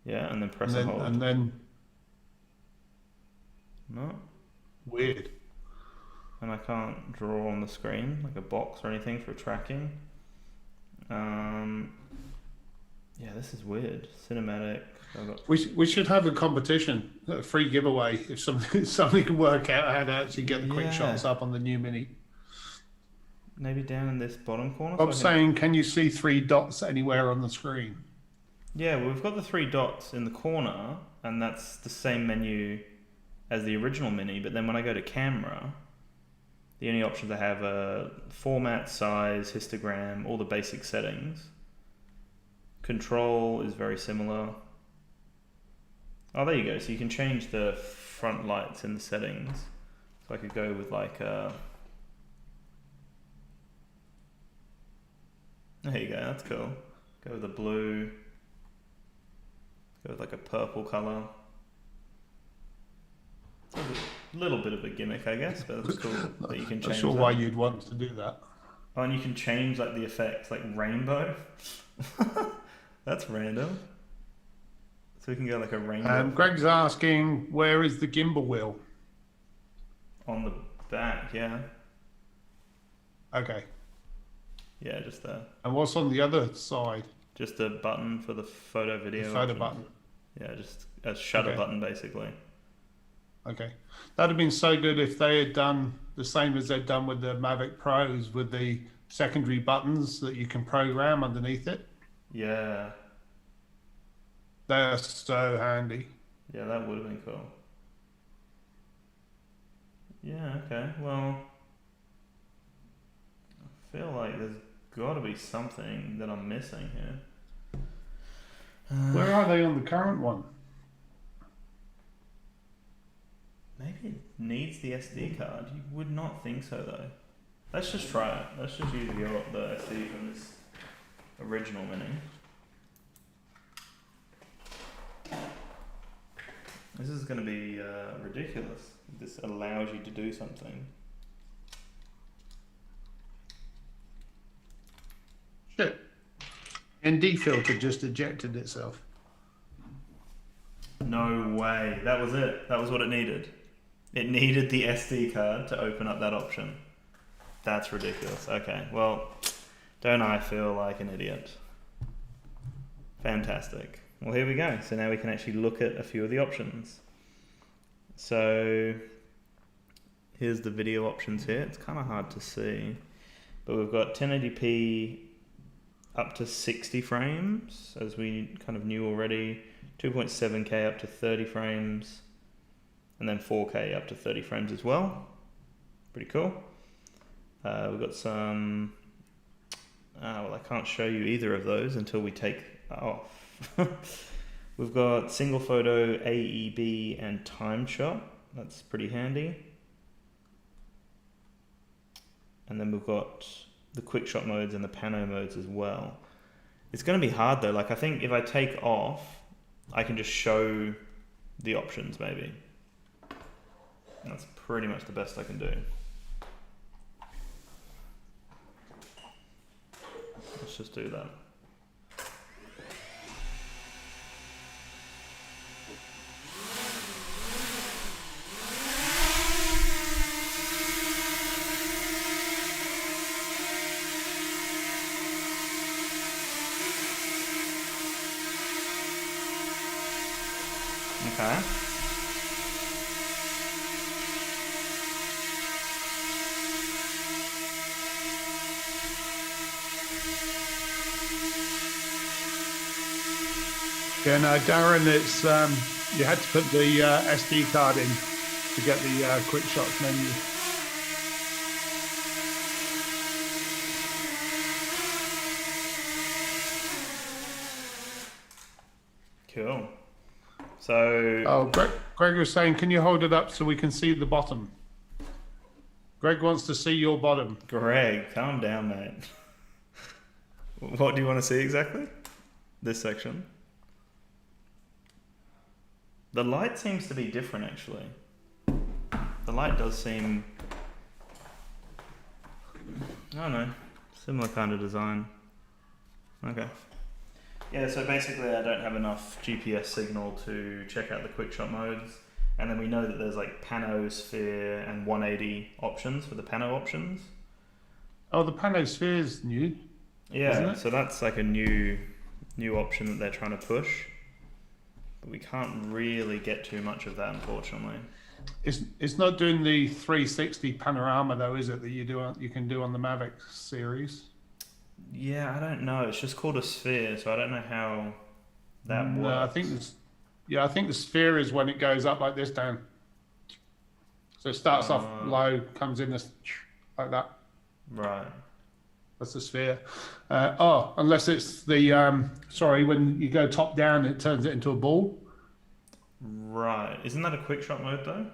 Speaker 1: Yeah, and then press and hold.
Speaker 2: And then...
Speaker 1: No?
Speaker 2: Weird.
Speaker 1: And I can't draw on the screen, like a box or anything for tracking. Yeah, this is weird. Cinematic.
Speaker 2: We should have a competition, a free giveaway, if somebody can work out how to actually get the quick shots up on the new Mini.
Speaker 1: Maybe down in this bottom corner.
Speaker 2: Bob's saying, can you see 3 dots anywhere on the screen?
Speaker 1: Yeah, well, we've got the 3 dots in the corner, and that's the same menu as the original Mini, but then when I go to camera, the only options I have are format, size, histogram, all the basic settings. Control is very similar. Oh, there you go. So you can change the front lights in the settings. So I could go with like a... There you go, that's cool. Go with a blue. Go with like a purple color. It's a little bit of a gimmick, I guess, but it's cool that you can change.
Speaker 2: Not sure why you'd want to do that.
Speaker 1: Oh, and you can change like the effects, like rainbow. That's random. So we can go like a rainbow.
Speaker 2: Greg's asking, where is the gimbal wheel?
Speaker 1: On the back, yeah.
Speaker 2: Okay.
Speaker 1: Yeah, just there.
Speaker 2: And what's on the other side?
Speaker 1: Just a button for the photo video.
Speaker 2: The photo button.
Speaker 1: Yeah, just a shutter button basically.
Speaker 2: Okay. That'd have been so good if they had done the same as they've done with the Mavic Pros with the secondary buttons that you can program underneath it.
Speaker 1: Yeah.
Speaker 2: They're so handy.
Speaker 1: Yeah, that would have been cool. Yeah, okay. Well, I feel like there's got to be something that I'm missing here.
Speaker 2: Where are they on the current one?
Speaker 1: Maybe it needs the SD card. You would not think so, though. Let's just try it. Let's just use the SD from this original Mini. This is going to be ridiculous. This allows you to do something.
Speaker 2: ND filter just ejected itself.
Speaker 1: No way. That was it. That was what it needed. It needed the SD card to open up that option. That's ridiculous. Okay, well, don't I feel like an idiot? Fantastic. Well, here we go. So now we can actually look at a few of the options. So here's the video options here. It's kind of hard to see, but we've got 1080p up to 60 frames, as we kind of knew already, 2.7K up to 30 frames, and then 4K up to 30 frames as well. Pretty cool. We've got some, well, I can't show you either of those until we take off. We've got single photo, AEB, and time shot. That's pretty handy. And then we've got the quick shot modes and the pano modes as well. It's going to be hard though. Like, I think if I take off, I can just show the options maybe. That's pretty much the best I can do. Let's just do that. Okay.
Speaker 2: Yeah, no, Darren, it's you had to put the SD card in to get the quick shots menu.
Speaker 1: Cool. So...
Speaker 2: Oh, Greg was saying, can you hold it up so we can see the bottom? Greg wants to see your bottom.
Speaker 1: Greg, calm down, mate. What do you want to see exactly? This section? The light seems to be different, actually. The light does seem... I don't know. Similar kind of design. Okay. Yeah, so basically I don't have enough GPS signal to check out the quickshot modes. And then we know that there's like pano, sphere, and 180 options for the pano options.
Speaker 2: Oh, the pano sphere is new.
Speaker 1: Yeah, so that's like a new option that they're trying to push. But we can't really get too much of that, unfortunately.
Speaker 2: It's not doing the 360 panorama though, is it? That you can do on the Mavic series.
Speaker 1: Yeah, I don't know. It's just called a sphere, so I don't know how that works.
Speaker 2: No, I think the sphere is when it goes up like this down. So it starts off low, comes in this like that.
Speaker 1: Right.
Speaker 2: That's the sphere. Unless it's the when you go top down, it turns it into a ball.
Speaker 1: Right. Isn't that a quick shot mode though?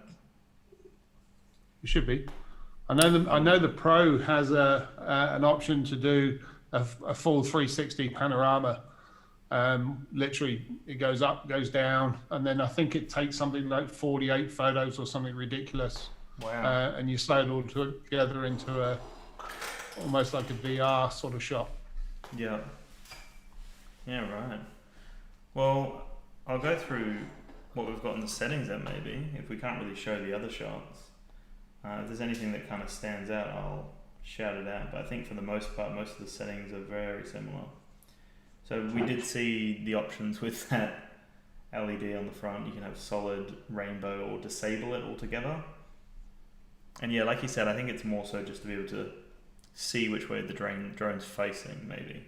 Speaker 2: It should be. I know the Pro has an option to do a full 360 panorama. Literally, it goes up, goes down, and then I think it takes something like 48 photos or something ridiculous.
Speaker 1: Wow.
Speaker 2: And you slow it all together into almost like a VR sort of shot.
Speaker 1: Yeah. Yeah, right. Well, I'll go through what we've got in the settings then maybe, if we can't really show the other shots. If there's anything that kind of stands out, I'll shout it out. But I think for the most part, most of the settings are very similar. So we did see the options with that LED on the front. You can have solid, rainbow, or disable it altogether. And yeah, like you said, I think it's more so just to be able to see which way the drone's facing, maybe.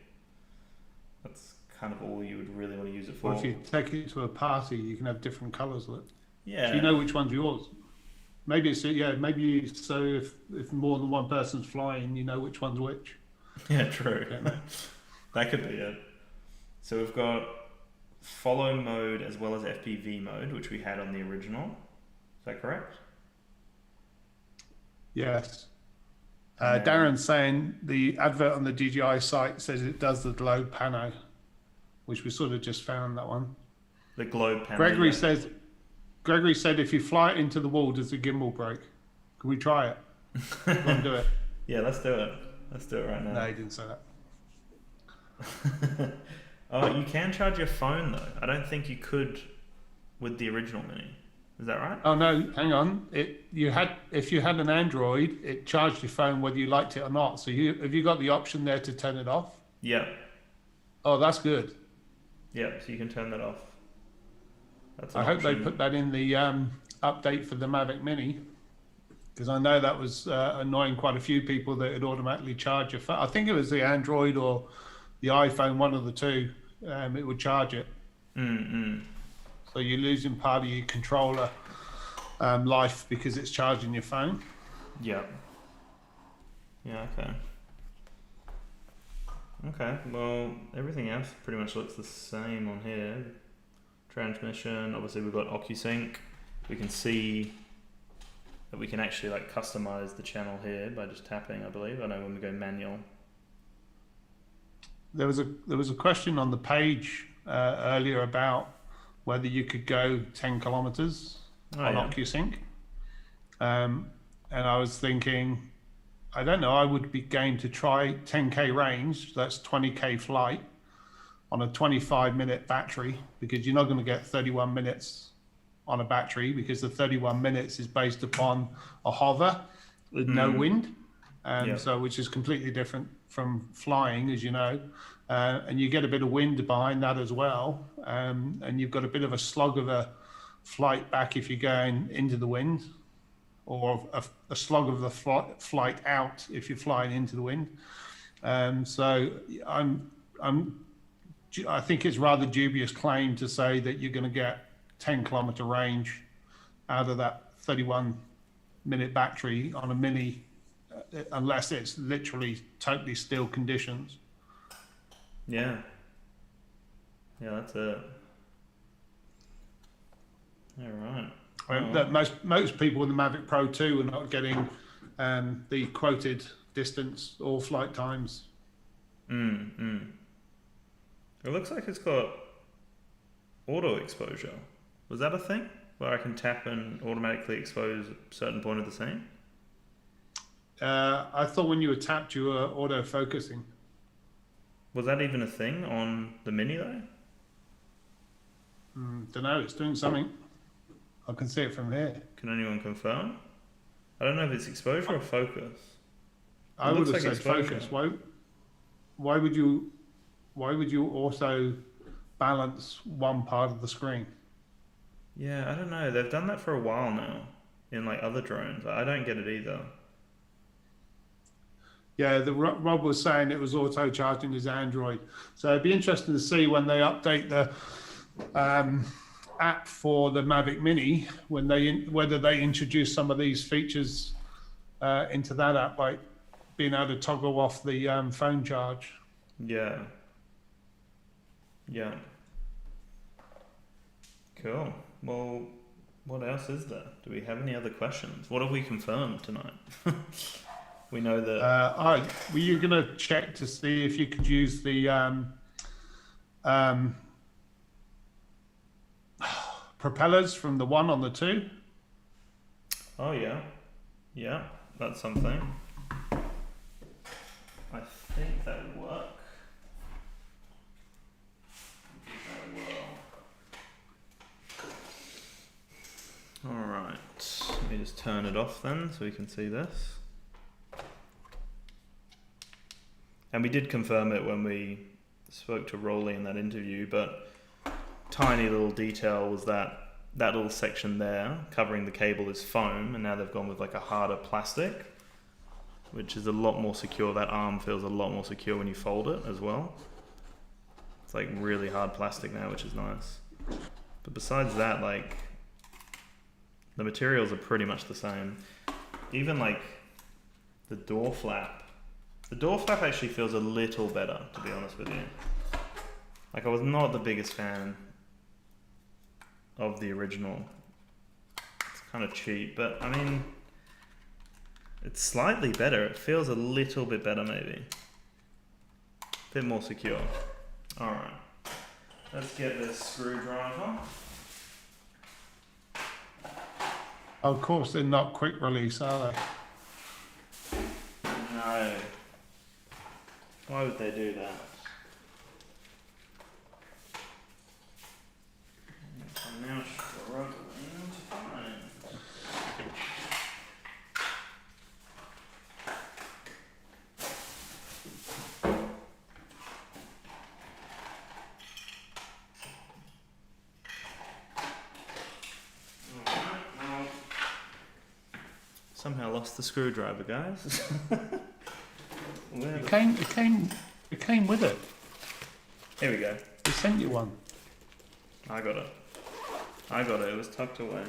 Speaker 1: That's kind of all you would really want to use it for.
Speaker 2: Or if you take it to a party, you can have different colours with it.
Speaker 1: Yeah.
Speaker 2: So you know which one's yours. Maybe it's so if more than one person's flying, you know which one's which.
Speaker 1: Yeah, true. That could be it. So we've got follow mode as well as FPV mode, which we had on the original. Is that correct?
Speaker 2: Yes. Darren's saying the advert on the DJI site says it does the globe pano, which we sort of just found that one.
Speaker 1: The globe pano.
Speaker 2: Gregory said if you fly it into the wall, does the gimbal break? Can we try it? Go and do it.
Speaker 1: Yeah, let's do it. Let's do it right now.
Speaker 2: No, he didn't say
Speaker 1: Oh, you can charge your phone though. I don't think you could with the original Mini. Is that right?
Speaker 2: Oh no, hang on. If you had an Android, it charged your phone whether you liked it or not. So have you got the option there to turn it off?
Speaker 1: Yeah.
Speaker 2: Oh, that's good.
Speaker 1: Yeah, so you can turn that off. That's
Speaker 2: I hope they put that in the update for the Mavic Mini, because I know that was annoying quite a few people that it automatically charge your phone. I think it was the Android or the iPhone, one of the two. It would charge it. So you're losing part of your controller life because it's charging your phone.
Speaker 1: Yeah. Yeah, okay. Okay, well, everything else pretty much looks the same on here. Transmission, obviously we've got OcuSync. We can see that we can actually like customize the channel here by just tapping, I believe. I know when we go manual.
Speaker 2: There was a question on the page earlier about whether you could go 10 kilometers on OcuSync. And I was thinking, I don't know, I would be game to try 10K range, that's 20K flight on a 25-minute battery, because you're not going to get 31 minutes on a battery, because the 31 minutes is based upon a hover with no wind, so which is completely different from flying, as you know. And you get a bit of wind behind that as well, and you've got a bit of a slog of a flight back if you're going into the wind, or a slog of the flight out if you're flying into the wind. So I think it's rather dubious claim to say that you're going to get 10-kilometer range out of that 31-minute battery on a Mini, unless it's literally totally still conditions.
Speaker 1: Yeah. Yeah, that's it. All right.
Speaker 2: That most people with the Mavic Pro 2 are not getting the quoted distance or flight times.
Speaker 1: It looks like it's got auto exposure. Was that a thing? Where I can tap and automatically expose a certain point of the scene?
Speaker 2: I thought when you were tapped, you were auto focusing.
Speaker 1: Was that even a thing on the Mini though?
Speaker 2: Don't know, it's doing something. I can see it from here.
Speaker 1: Can anyone confirm? I don't know if it's exposure or focus.
Speaker 2: I would have said focus. Why would you also balance one part of the screen?
Speaker 1: Yeah, I don't know. They've done that for a while now in like other drones. I don't get it either.
Speaker 2: Yeah, Rob was saying it was auto charging his Android. So it'd be interesting to see when they update the app for the Mavic Mini, whether they introduce some of these features into that app, like being able to toggle off the phone charge.
Speaker 1: Yeah. Yeah. Cool. Well, what else is there? Do we have any other questions? What have we confirmed tonight? We know that...
Speaker 2: were you going to check to see if you could use the propellers from the 1 on the 2?
Speaker 1: Oh, yeah. Yeah, that's something. I think that would work. Alright, let me just turn it off then so we can see this. And we did confirm it when we spoke to Rolly in that interview, but tiny little detail was that little section there covering the cable is foam, and now they've gone with like a harder plastic, which is a lot more secure. That arm feels a lot more secure when you fold it as well. It's like really hard plastic now, which is nice. But besides that, like, the materials are pretty much the same. Even like the door flap. The door flap actually feels a little better, to be honest with you. Like, I was not the biggest fan of the original. It's kind of cheap, but I mean, it's slightly better. It feels a little bit better maybe. A bit more secure. Alright. Let's get this screwdriver.
Speaker 2: Of course, they're not quick release, are they?
Speaker 1: No. Why would they do that? Somehow lost the screwdriver, guys.
Speaker 2: It came with it.
Speaker 1: Here we go.
Speaker 2: They sent you one.
Speaker 1: I got it. It was tucked away.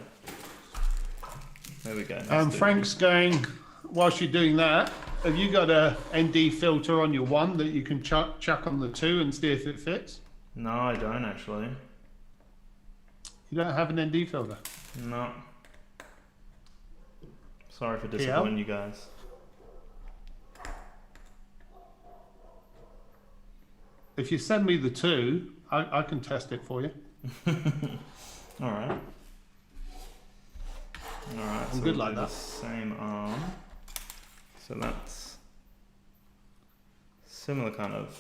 Speaker 1: There we go.
Speaker 2: Frank's going, whilst you're doing that, have you got a ND filter on your one that you can chuck on the two and see if it fits?
Speaker 1: No, I don't actually.
Speaker 2: You don't have an ND filter?
Speaker 1: No. Sorry for disappointing you guys.
Speaker 2: If you send me the two, I can test it for you.
Speaker 1: Alright. Alright,
Speaker 2: I'm
Speaker 1: so
Speaker 2: good
Speaker 1: we'll
Speaker 2: like
Speaker 1: do
Speaker 2: that.
Speaker 1: the same arm. So that's similar kind of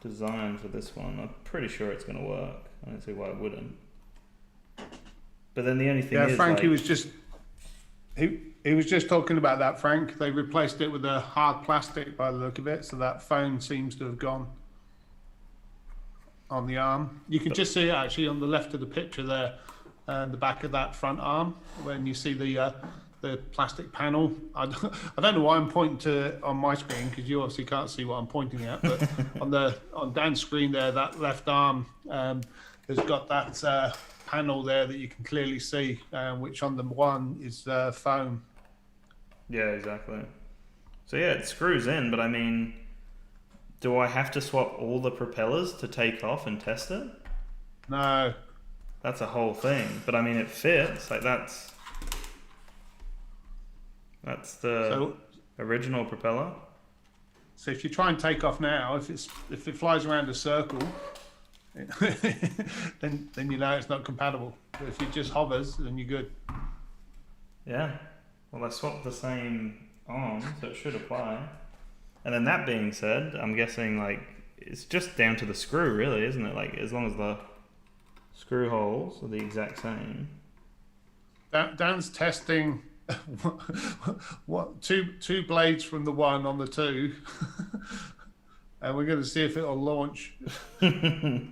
Speaker 1: design for this one. I'm pretty sure it's going to work. I don't see why it wouldn't. But then the only thing is,
Speaker 2: Frank,
Speaker 1: like,
Speaker 2: he was just talking about that, Frank. They replaced it with a hard plastic by the look of it, so that phone seems to have gone on the arm. You can just see it actually on the left of the picture there, the back of that front arm, when you see the plastic panel. I don't know why I'm pointing to it on my screen, because you obviously can't see what I'm pointing at, but on Dan's screen there, that left arm has got that panel there that you can clearly see, which on the one is foam.
Speaker 1: yeah, exactly. So yeah, it screws in, but I mean, do I have to swap all the propellers to take off and test it?
Speaker 2: No.
Speaker 1: That's a whole thing. But I mean, it fits. Like that's the original propeller.
Speaker 2: So if you try and take off now, if it flies around a circle, then you know it's not compatible. But if it just hovers, then you're good.
Speaker 1: Yeah. Well, I swapped the same arm, so it should apply. And then that being said, I'm guessing like it's just down to the screw, really, isn't it? Like as long as the screw holes are the exact same.
Speaker 2: Dan's testing what two blades from the one on the two, and we're going to see if it'll launch.
Speaker 1: Bit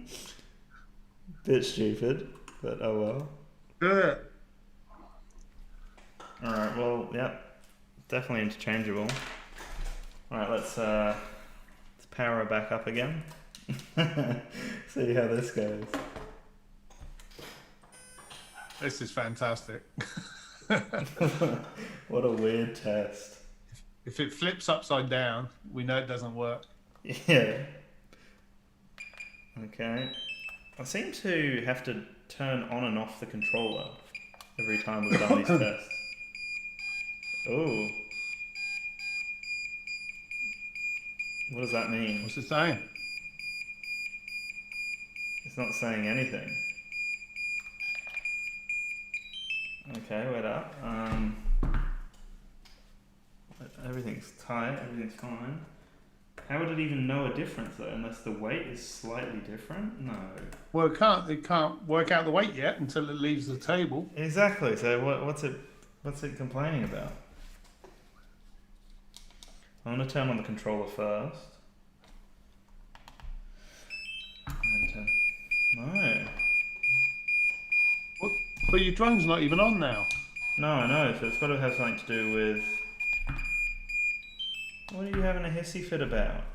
Speaker 1: stupid, but oh well.
Speaker 2: Good.
Speaker 1: All right. Well, yeah, definitely interchangeable. All right, let's power her back up again. See how this goes.
Speaker 2: This is fantastic.
Speaker 1: What a weird test.
Speaker 2: If it flips upside down, we know it doesn't work.
Speaker 1: Yeah. Okay. I seem to have to turn on and off the controller every time we've done these tests. Oh. What does that mean?
Speaker 2: What's it saying?
Speaker 1: It's not saying anything. Okay, wait up. Everything's tight, everything's fine. How would it even know a difference though, unless the weight is slightly different? No.
Speaker 2: Well, it can't work out the weight yet until it leaves the table.
Speaker 1: Exactly. So what's it complaining about? I'm gonna turn on the controller first. No.
Speaker 2: What? But your drone's not even on now.
Speaker 1: No, I know. So it's got to have something to do with. What are you having a hissy fit about?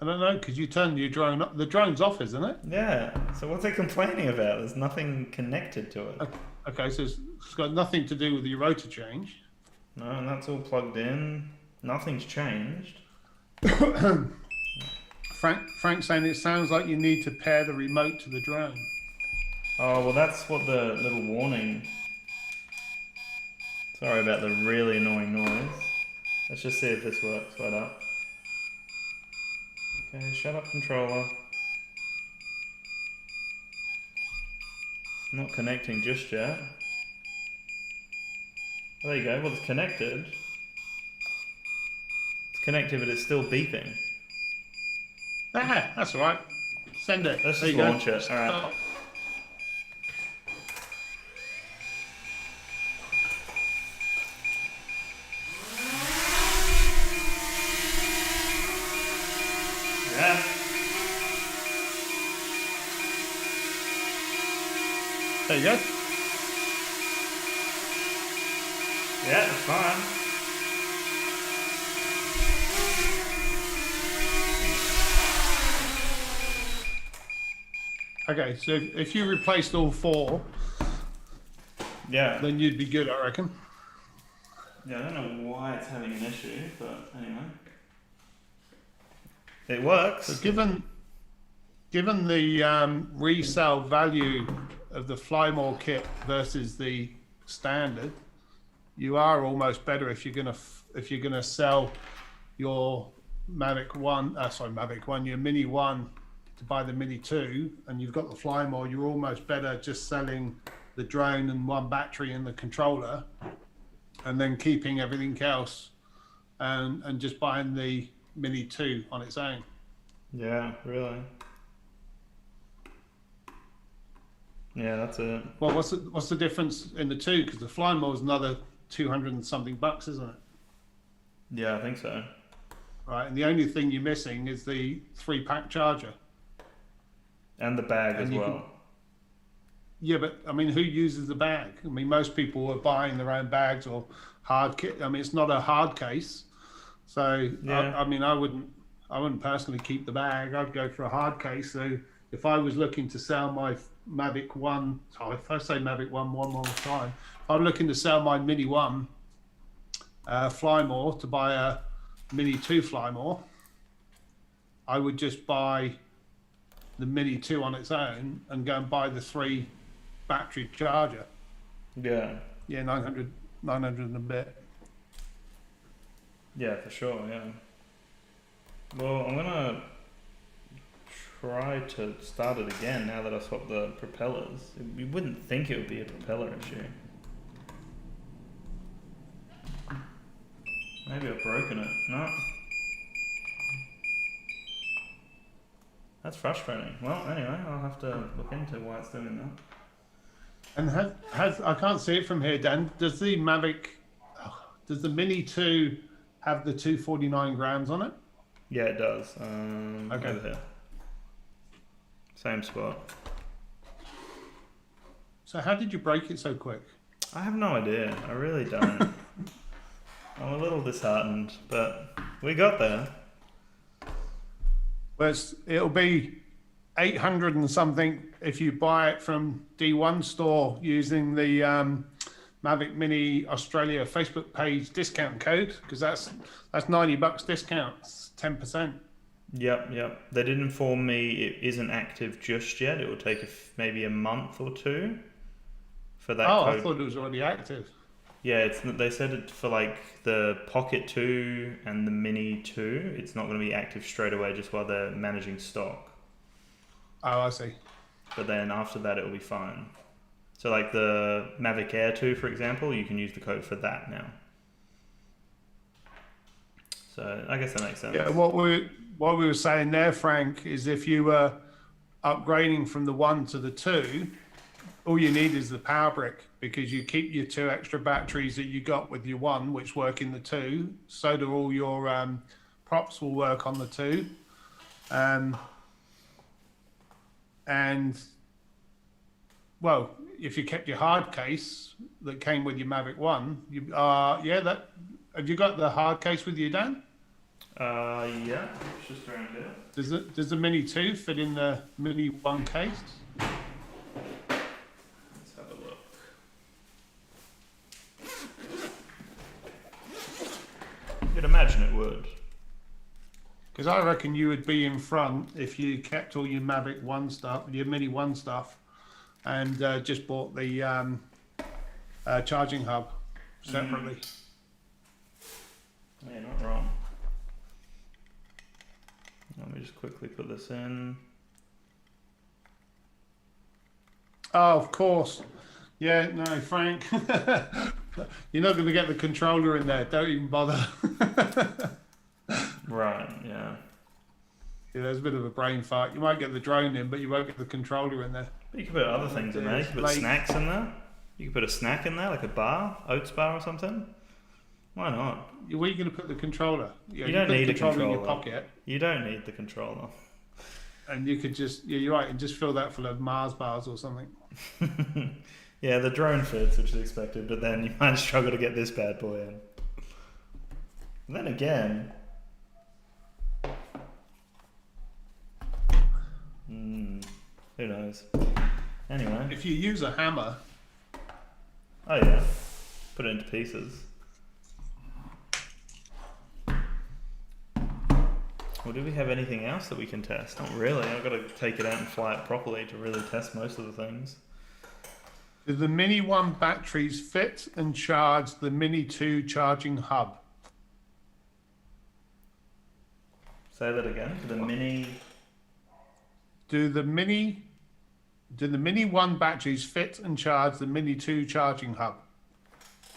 Speaker 2: I don't know, because you turned your drone up. The drone's off, isn't it?
Speaker 1: Yeah. So what's it complaining about? There's nothing connected to it.
Speaker 2: Okay, so it's got nothing to do with your rotor change.
Speaker 1: No, and that's all plugged in. Nothing's changed.
Speaker 2: Frank's saying it sounds like you need to pair the remote to the drone.
Speaker 1: Oh, well, that's what the little warning. Sorry about the really annoying noise. Let's just see if this works. Wait up. Okay, shut up, controller. Not connecting just yet. Oh, there you go. Well, it's connected. It's connected, but it's still beeping.
Speaker 2: Ah, that's all right. Send it.
Speaker 1: Let's
Speaker 2: There
Speaker 1: just
Speaker 2: you go.
Speaker 1: launch it. All right. Yeah.
Speaker 2: There you go.
Speaker 1: Yeah, it's fine.
Speaker 2: Okay, so if you replaced all 4,
Speaker 1: Yeah.
Speaker 2: then you'd be good, I reckon.
Speaker 1: Yeah, I don't know why it's having an issue, but anyway. It works.
Speaker 2: So given the resale value of the Flymore kit versus the standard, you are almost better if you're gonna sell your Mavic 1, your Mini 1 to buy the Mini 2, and you've got the Flymore. You're almost better just selling the drone and 1 battery and the controller, and then keeping everything else, and just buying the Mini 2 on its own.
Speaker 1: Yeah, really. Yeah, that's it.
Speaker 2: Well, what's the difference in the 2? Because the Flymore is another 200 and something bucks, isn't it?
Speaker 1: Yeah, I think so.
Speaker 2: Right, and the only thing you're missing is the 3-pack charger.
Speaker 1: And the bag as well.
Speaker 2: Yeah, but I mean, who uses the bag? I mean, most people are buying their own bags or hard kit. I mean, it's not a hard case, so
Speaker 1: Yeah.
Speaker 2: I mean, I wouldn't personally keep the bag. I'd go for a hard case. So if I was looking to sell my Mavic 1, if I say Mavic 1 one more time, if I'm looking to sell my Mini 1 Flymore to buy a Mini 2 Flymore, I would just buy the Mini 2 on its own and go and buy the 3 battery charger.
Speaker 1: Yeah.
Speaker 2: Yeah, 900 and a bit.
Speaker 1: Yeah, for sure, yeah. Well, I'm gonna try to start it again now that I swapped the propellers. You wouldn't think it would be a propeller issue. Maybe I've broken it. No. That's frustrating. Well, anyway, I'll have to look into why it's doing that.
Speaker 2: And has I can't see it from here, Dan. Does the Mini 2 have the 249 grams on it?
Speaker 1: Yeah, it does.
Speaker 2: Okay.
Speaker 1: Over here. Same spot.
Speaker 2: So how did you break it so quick?
Speaker 1: I have no idea. I really don't. I'm a little disheartened, but we got there.
Speaker 2: Well, it'll be 800 and something if you buy it from D1 store using the Mavic Mini Australia Facebook page discount code, because that's $90 discount, it's 10%.
Speaker 1: Yep. They did inform me it isn't active just yet. It will take maybe a month or 2 for that code.
Speaker 2: I thought it was already active.
Speaker 1: Yeah, they said it for like the Pocket 2 and the Mini 2. It's not going to be active straight away just while they're managing stock.
Speaker 2: Oh, I see.
Speaker 1: But then after that, it will be fine. So like the Mavic Air 2, for example, you can use the code for that now. So I guess that makes sense.
Speaker 2: Yeah, what we were saying there, Frank, is if you were upgrading from the 1 to the 2, all you need is the power brick, because you keep your 2 extra batteries that you got with your 1, which work in the 2. So do all your props will work on the 2. And well, if you kept your hard case that came with your Mavic 1, have you got the hard case with you, Dan?
Speaker 1: Yeah, it's just around here.
Speaker 2: Does the Mini 2 fit in the Mini 1 case?
Speaker 1: Let's have a look. You'd imagine it would.
Speaker 2: Because I reckon you would be in front if you kept all your Mavic 1 stuff, your Mini 1 stuff, and just bought the charging hub separately.
Speaker 1: Yeah, you're not wrong. Let me just quickly put this in.
Speaker 2: Oh, of course. Yeah, no, Frank. You're not going to get the controller in there. Don't even bother.
Speaker 1: Right, yeah.
Speaker 2: Yeah, there's a bit of a brain fart. You might get the drone in, but you won't get the controller in there.
Speaker 1: But you could put other things in there. You could put snacks in there. You could put a snack in there, like a bar, oats bar or something. Why not?
Speaker 2: Where are you going to put the controller?
Speaker 1: You don't need a controller
Speaker 2: in your pocket.
Speaker 1: You don't need the controller.
Speaker 2: And you could just, you're right, and just fill that full of Mars bars or something.
Speaker 1: Yeah, the drone fits, which is expected, but then you might struggle to get this bad boy in. And then again... who knows? Anyway.
Speaker 2: If you use a hammer...
Speaker 1: Oh yeah, put it into pieces. Well, do we have anything else that we can test? Not really. I've got to take it out and fly it properly to really test most of the things.
Speaker 2: Do the Mini 1 batteries fit and charge the Mini 2 charging hub?
Speaker 1: Say that again. For the Mini...
Speaker 2: Do the Mini 1 batteries fit and charge the Mini 2 charging hub?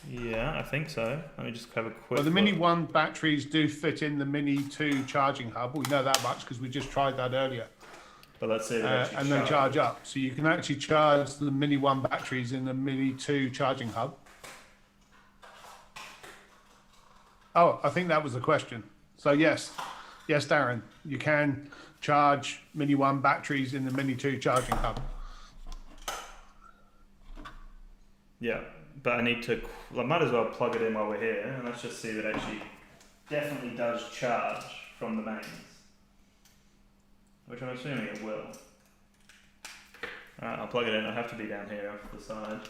Speaker 1: Yeah, I think so. Let me just have a quick
Speaker 2: Well, the Mini
Speaker 1: look.
Speaker 2: 1 batteries do fit in the Mini 2 charging hub. We know that much because we just tried that earlier.
Speaker 1: But let's see if it actually
Speaker 2: And then charge up. So you can actually charge the Mini 1 batteries in the Mini 2 charging hub. Oh, I think that was the question. So yes, Darren, you can charge Mini 1 batteries in the Mini 2 charging hub.
Speaker 1: Yeah, but I need to... I might as well plug it in while we're here, and let's just see if it actually definitely does charge from the mains. Which I'm assuming it will. Alright, I'll plug it in. I'll have to be down here off the side.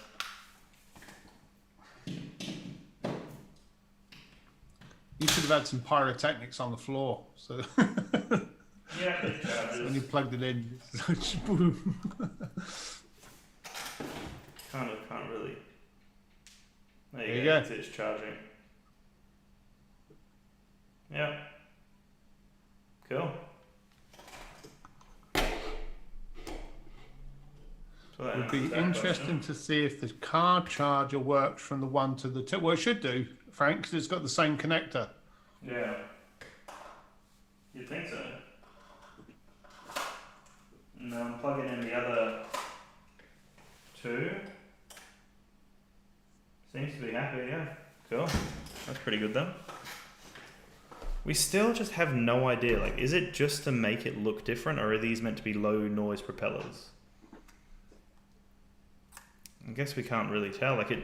Speaker 2: You should have had some pyrotechnics on the floor. So
Speaker 1: Yeah, it charges.
Speaker 2: when you plugged it in, boom.
Speaker 1: Can't really. There
Speaker 2: There
Speaker 1: you
Speaker 2: you
Speaker 1: go.
Speaker 2: go.
Speaker 1: It's charging. Yeah. Cool. So that
Speaker 2: It would be
Speaker 1: answers that
Speaker 2: interesting
Speaker 1: question.
Speaker 2: to see if the car charger works from the 1 to the 2. Well, it should do, Frank, because it's got the same connector.
Speaker 1: Yeah. You'd think so. And I'm plugging in the other two. Seems to be happy, yeah. Cool. That's pretty good though. We still just have no idea, like, is it just to make it look different, or are these meant to be low noise propellers? I guess we can't really tell, like it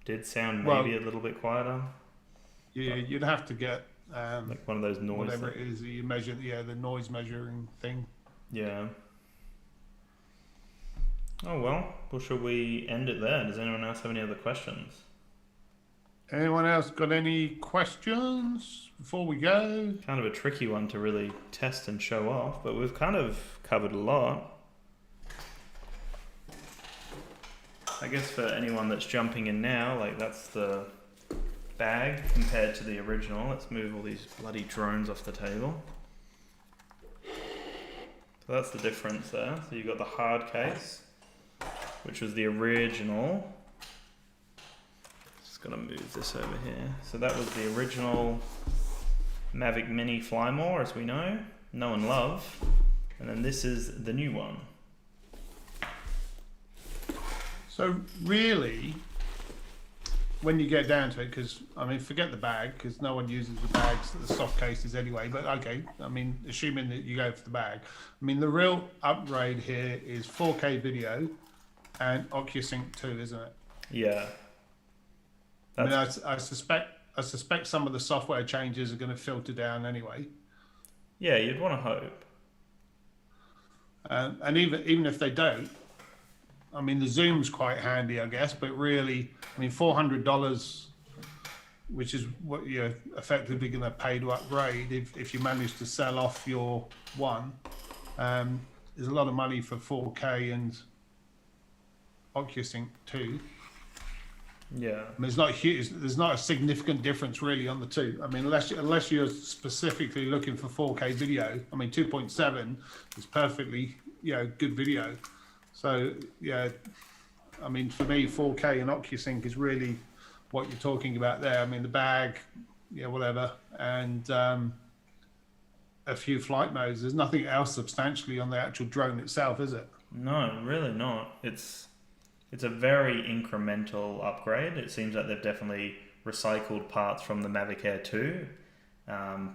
Speaker 1: did sound maybe a little bit quieter.
Speaker 2: You'd have to get
Speaker 1: Like one of those noise...
Speaker 2: whatever it is that you measure, the noise measuring thing.
Speaker 1: Yeah. Oh well, shall we end it there? Does anyone else have any other questions?
Speaker 2: Anyone else got any questions before we go?
Speaker 1: Kind of a tricky one to really test and show off, but we've kind of covered a lot. I guess for anyone that's jumping in now, like that's the bag compared to the original. Let's move all these bloody drones off the table. So that's the difference there. So you've got the hard case, which was the original. Just gonna move this over here. So that was the original Mavic Mini Fly More, as we know and love. And then this is the new one.
Speaker 2: So really, when you get down to it, because I mean, forget the bag, because no one uses the bags, the soft cases anyway. But okay, I mean, assuming that you go for the bag, I mean, the real upgrade here is 4K video and OcuSync 2, isn't it?
Speaker 1: Yeah.
Speaker 2: I mean, I suspect some of the software changes are going to filter down anyway.
Speaker 1: Yeah, you'd want to hope.
Speaker 2: And even if they don't, I mean, the zoom's quite handy, I guess. But really, I mean, $400, which is what you're effectively going to pay to upgrade if you manage to sell off your one, is a lot of money for 4K and OcuSync 2.
Speaker 1: Yeah.
Speaker 2: I mean, there's not huge. There's not a significant difference really on the two. I mean, unless you're specifically looking for 4K video. I mean, 2.7 is perfectly good video. So yeah, I mean, for me, 4K and OcuSync is really what you're talking about there. I mean, the bag, whatever, and a few flight modes. There's nothing else substantially on the actual drone itself, is it?
Speaker 1: No, really not. It's a very incremental upgrade. It seems like they've definitely recycled parts from the Mavic Air 2.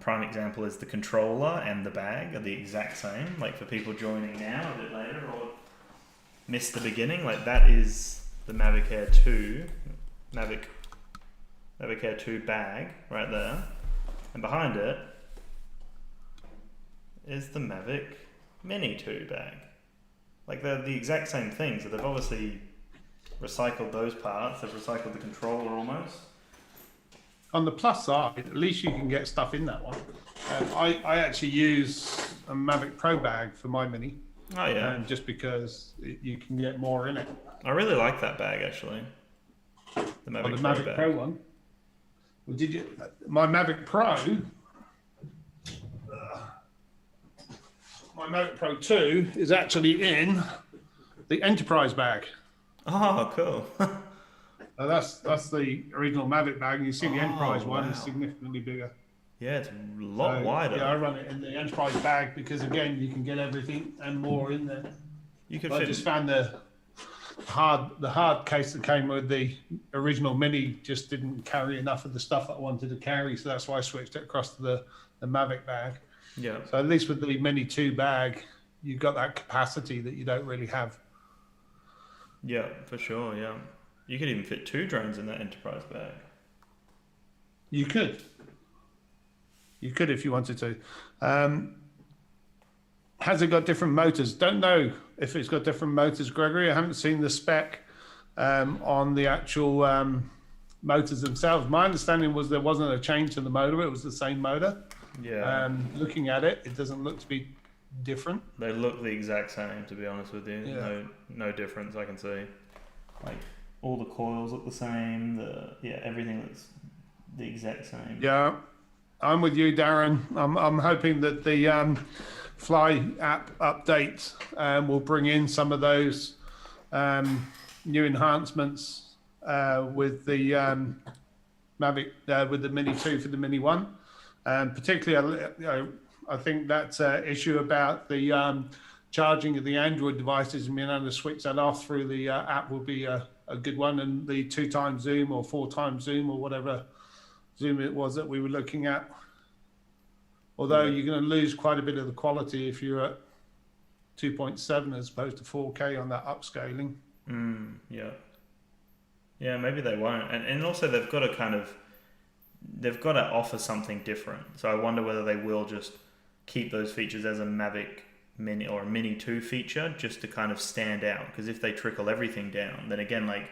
Speaker 1: Prime example is the controller and the bag are the exact same. Like for people joining now a bit later, or missed the beginning. Like that is the Mavic Air 2, Mavic Air 2 bag right there, and behind it is the Mavic Mini 2 bag. Like they're the exact same thing, so they've obviously recycled those parts. They've recycled the controller almost.
Speaker 2: On the plus side, at least you can get stuff in that one. I actually use a Mavic Pro bag for my Mini.
Speaker 1: Oh yeah.
Speaker 2: Just because you can get more in it.
Speaker 1: I really like that bag actually. The Mavic,
Speaker 2: Pro one. Well, did you? My Mavic Pro. My Mavic Pro 2 is actually in the Enterprise bag.
Speaker 1: Oh, cool.
Speaker 2: That's the original Mavic bag, and you see the Enterprise one is
Speaker 1: wow.
Speaker 2: significantly bigger.
Speaker 1: Yeah, it's a lot wider.
Speaker 2: Yeah, I run it in the Enterprise bag because again, you can get everything and more in there.
Speaker 1: You could
Speaker 2: I just found the hard case that came with the original Mini just didn't carry enough of the stuff that I wanted to carry, so that's why I switched it across to the Mavic bag.
Speaker 1: Yeah.
Speaker 2: So at least with the Mini 2 bag, you've got that capacity that you don't really have.
Speaker 1: Yeah, for sure. Yeah, you could even fit 2 drones in that Enterprise bag.
Speaker 2: You could if you wanted to. Has it got different motors? Don't know if it's got different motors, Gregory. I haven't seen the spec on the actual motors themselves. My understanding was there wasn't a change to the motor. It was the same motor.
Speaker 1: Yeah.
Speaker 2: Looking at it, it doesn't look to be different.
Speaker 1: They look the exact same, to be honest with you.
Speaker 2: Yeah.
Speaker 1: No difference I can see. Like all the coils look the same. Everything looks the exact same.
Speaker 2: Yeah, I'm with you, Darren. I'm hoping that the Fly app update will bring in some of those new enhancements with the Mavic, with the Mini 2 for the Mini 1. Particularly, I think that issue about the charging of the Android devices and being able to switch that off through the app will be a good one. And the 2x zoom or 4x zoom or whatever zoom it was that we were looking at. Although you're going to lose quite a bit of the quality if you're at 2.7 as opposed to 4K on that upscaling.
Speaker 1: Yeah. Yeah, maybe they won't. And also they've got to offer something different. So I wonder whether they will just keep those features as a Mavic Mini or a Mini 2 feature just to kind of stand out. Because if they trickle everything down, then again, like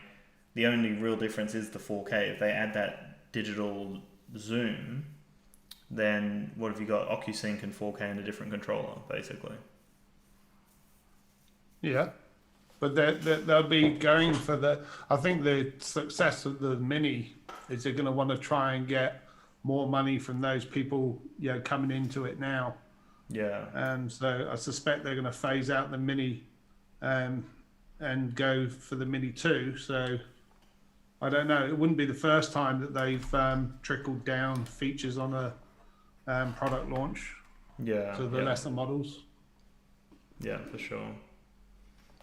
Speaker 1: the only real difference is the 4K. If they add that digital zoom, then what have you got? OcuSync and 4K in a different controller, basically.
Speaker 2: Yeah, but they'll be going for the. I think the success of the Mini is they're going to want to try and get more money from those people, coming into it now.
Speaker 1: Yeah.
Speaker 2: And so I suspect they're going to phase out the Mini, and go for the Mini 2. So I don't know. It wouldn't be the first time that they've trickled down features on a product launch.
Speaker 1: Yeah.
Speaker 2: To the lesser models.
Speaker 1: Yeah, for sure.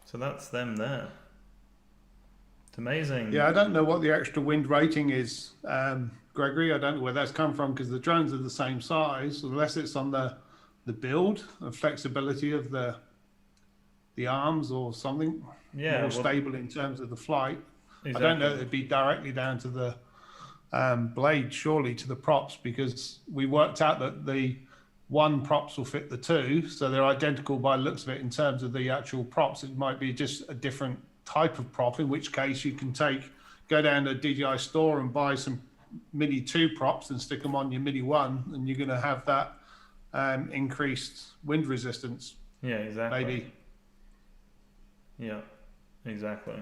Speaker 1: So that's them there. It's amazing.
Speaker 2: Yeah, I don't know what the extra wind rating is, Gregory. I don't know where that's come from because the drones are the same size, unless it's on the build and flexibility of the arms or something more stable in terms of the flight. Exactly. I don't know if it'd be directly down to the blade, surely to the props, because we worked out that the one props will fit the two, so they're identical by the looks of it in terms of the actual props. It might be just a different type of prop, in which case you can go down to a DJI store and buy some Mini 2 props and stick them on your Mini 1, and you're going to have that increased wind resistance.
Speaker 1: Yeah, exactly.
Speaker 2: Maybe.
Speaker 1: Yeah, exactly.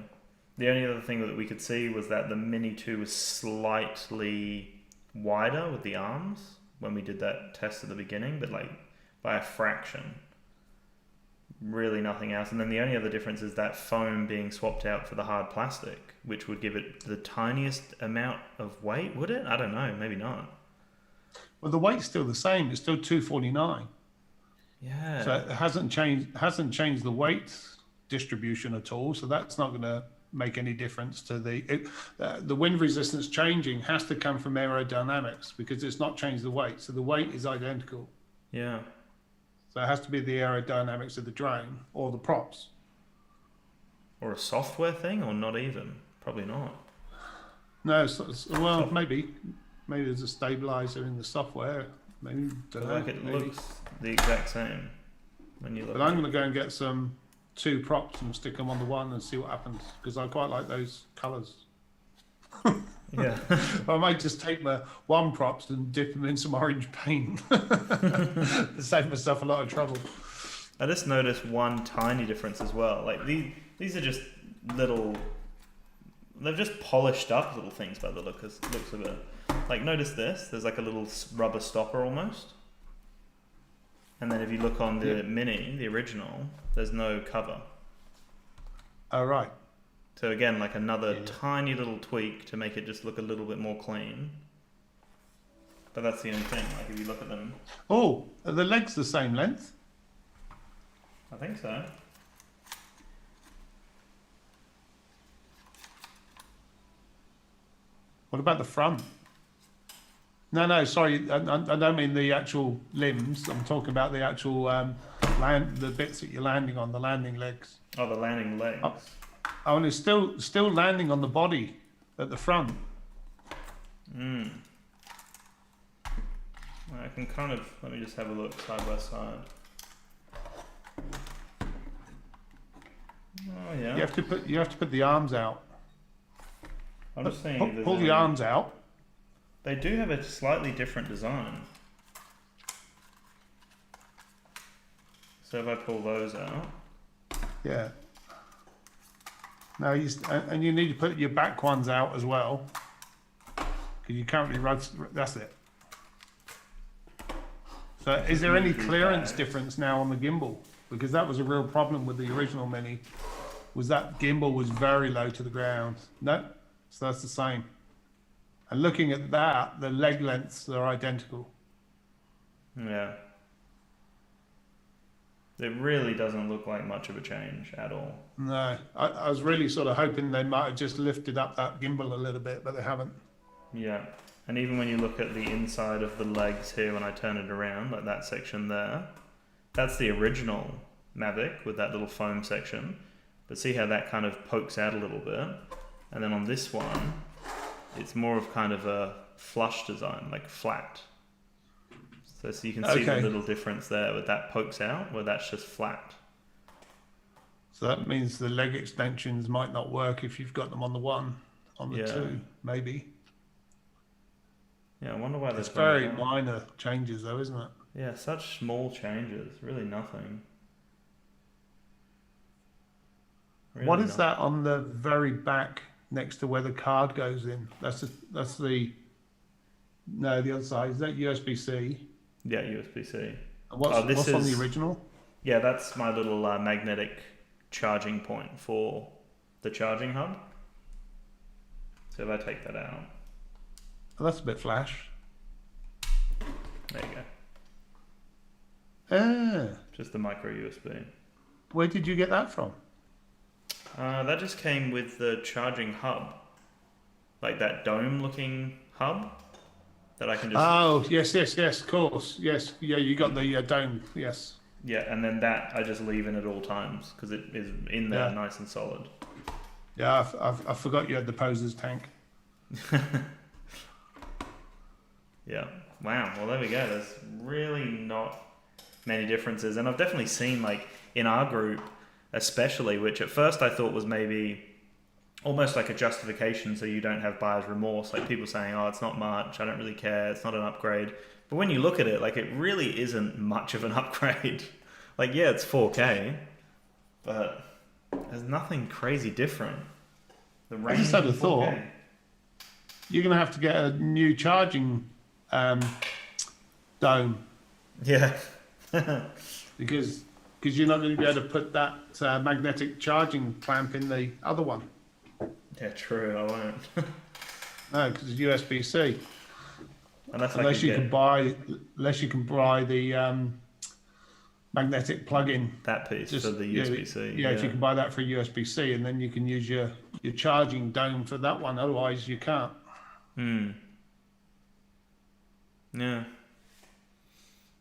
Speaker 1: The only other thing that we could see was that the Mini 2 was slightly wider with the arms when we did that test at the beginning, but like by a fraction. Really nothing else. And then the only other difference is that foam being swapped out for the hard plastic, which would give it the tiniest amount of weight, would it? I don't know, maybe not.
Speaker 2: Well, the weight's still the same. It's still 249.
Speaker 1: Yeah.
Speaker 2: So it hasn't changed the weight distribution at all. So that's not going to make any difference to the wind resistance. Changing has to come from aerodynamics because it's not changed the weight. So the weight is identical.
Speaker 1: Yeah.
Speaker 2: So it has to be the aerodynamics of the drone or the props.
Speaker 1: Or a software thing, or not even? Probably not.
Speaker 2: No, well, maybe there's a stabilizer in the software. Maybe, don't know,
Speaker 1: Like it
Speaker 2: maybe.
Speaker 1: looks the exact same when you look.
Speaker 2: But I'm going to go and get some 2 props and stick them on the one and see what happens, because I quite like those colours.
Speaker 1: Yeah.
Speaker 2: I might just take my 1 props and dip them in some orange paint to save myself a lot of trouble.
Speaker 1: I just noticed one tiny difference as well. Like these are just little. They've just polished up little things by the looks of it. Like notice this. There's like a little rubber stopper almost. And then if you look on the Mini, the original, there's no cover.
Speaker 2: Oh right.
Speaker 1: So again, like another tiny little tweak to make it just look a little bit more clean. But that's the only thing. Like if you look at them.
Speaker 2: Oh, are the legs the same length?
Speaker 1: I think so.
Speaker 2: What about the front? No, sorry, I don't mean the actual limbs. I'm talking about the actual the bits that you're landing on, the landing legs.
Speaker 1: Oh, the landing legs.
Speaker 2: Oh, and it's still landing on the body at the front.
Speaker 1: I can kind of, let me just have a look side by side. Oh yeah.
Speaker 2: You have to put the arms out.
Speaker 1: I'm just saying. if there's
Speaker 2: Pull the
Speaker 1: any-
Speaker 2: arms out.
Speaker 1: They do have a slightly different design. So if I pull those out,
Speaker 2: Yeah. No, and you need to put your back ones out as well, because you currently that's it. So is there any clearance difference now on the gimbal? Because that was a real problem with the original Mini, was that gimbal was very low to the ground. No, so that's the same. And looking at that, the leg lengths are identical.
Speaker 1: yeah. It really doesn't look like much of a change at all.
Speaker 2: No, I was really sort of hoping they might have just lifted up that gimbal a little bit, but they haven't.
Speaker 1: Yeah. And even when you look at the inside of the legs here, when I turn it around, like that section there, that's the original Mavic with that little foam section. But see how that kind of pokes out a little bit? And then on this one, it's more of kind of a flush design, like flat. So you can see the little difference there, where that pokes out, where that's just flat.
Speaker 2: So that means the leg extensions might not work if you've got them on the one, on the two, maybe.
Speaker 1: Yeah, I wonder why
Speaker 2: It's
Speaker 1: there's
Speaker 2: very minor changes though, isn't it?
Speaker 1: Yeah, such small changes, really nothing. Really
Speaker 2: What is that on the very back next to where the card goes in? That's the no, the other side. Is that USB-C?
Speaker 1: Yeah, USB-C.
Speaker 2: And what's on the original?
Speaker 1: Yeah, that's my little magnetic charging point for the charging hub. So if I take that out.
Speaker 2: Oh, that's a bit flash.
Speaker 1: There you
Speaker 2: Ah,
Speaker 1: go. Just the micro USB.
Speaker 2: where did you get that from?
Speaker 1: That just came with the charging hub. Like that dome looking hub that I can just...
Speaker 2: Oh, yes, of course. Yes, yeah, you got the dome, yes.
Speaker 1: Yeah, and then that I just leave in at all times because it is in there nice and solid.
Speaker 2: Yeah, I forgot you had the poser's tank.
Speaker 1: Yeah. Wow. Well, there we go. There's really not many differences. And I've definitely seen, like, in our group especially, which at first I thought was maybe almost like a justification so you don't have buyer's remorse. Like people saying, oh, it's not much. I don't really care. It's not an upgrade. But when you look at it, like, it really isn't much of an upgrade. Like, yeah, it's 4K, but there's nothing crazy different. The range
Speaker 2: I just had a
Speaker 1: is 4K.
Speaker 2: thought. You're going to have to get a new charging dome.
Speaker 1: Yeah.
Speaker 2: because you're not going to be able to put that magnetic charging clamp in the other one.
Speaker 1: Yeah, true. I won't.
Speaker 2: No, because it's USB-C.
Speaker 1: Unless
Speaker 2: you can buy the magnetic plug-in.
Speaker 1: that piece for the USB-C.
Speaker 2: Yeah, if you can buy that for USB-C, and then you can use your charging dome for that one. Otherwise, you can't.
Speaker 1: Yeah.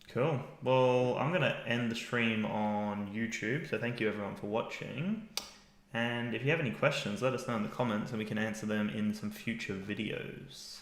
Speaker 1: Cool. Well, I'm going to end the stream on YouTube. So thank you everyone for watching. And if you have any questions, let us know in the comments and we can answer them in some future videos.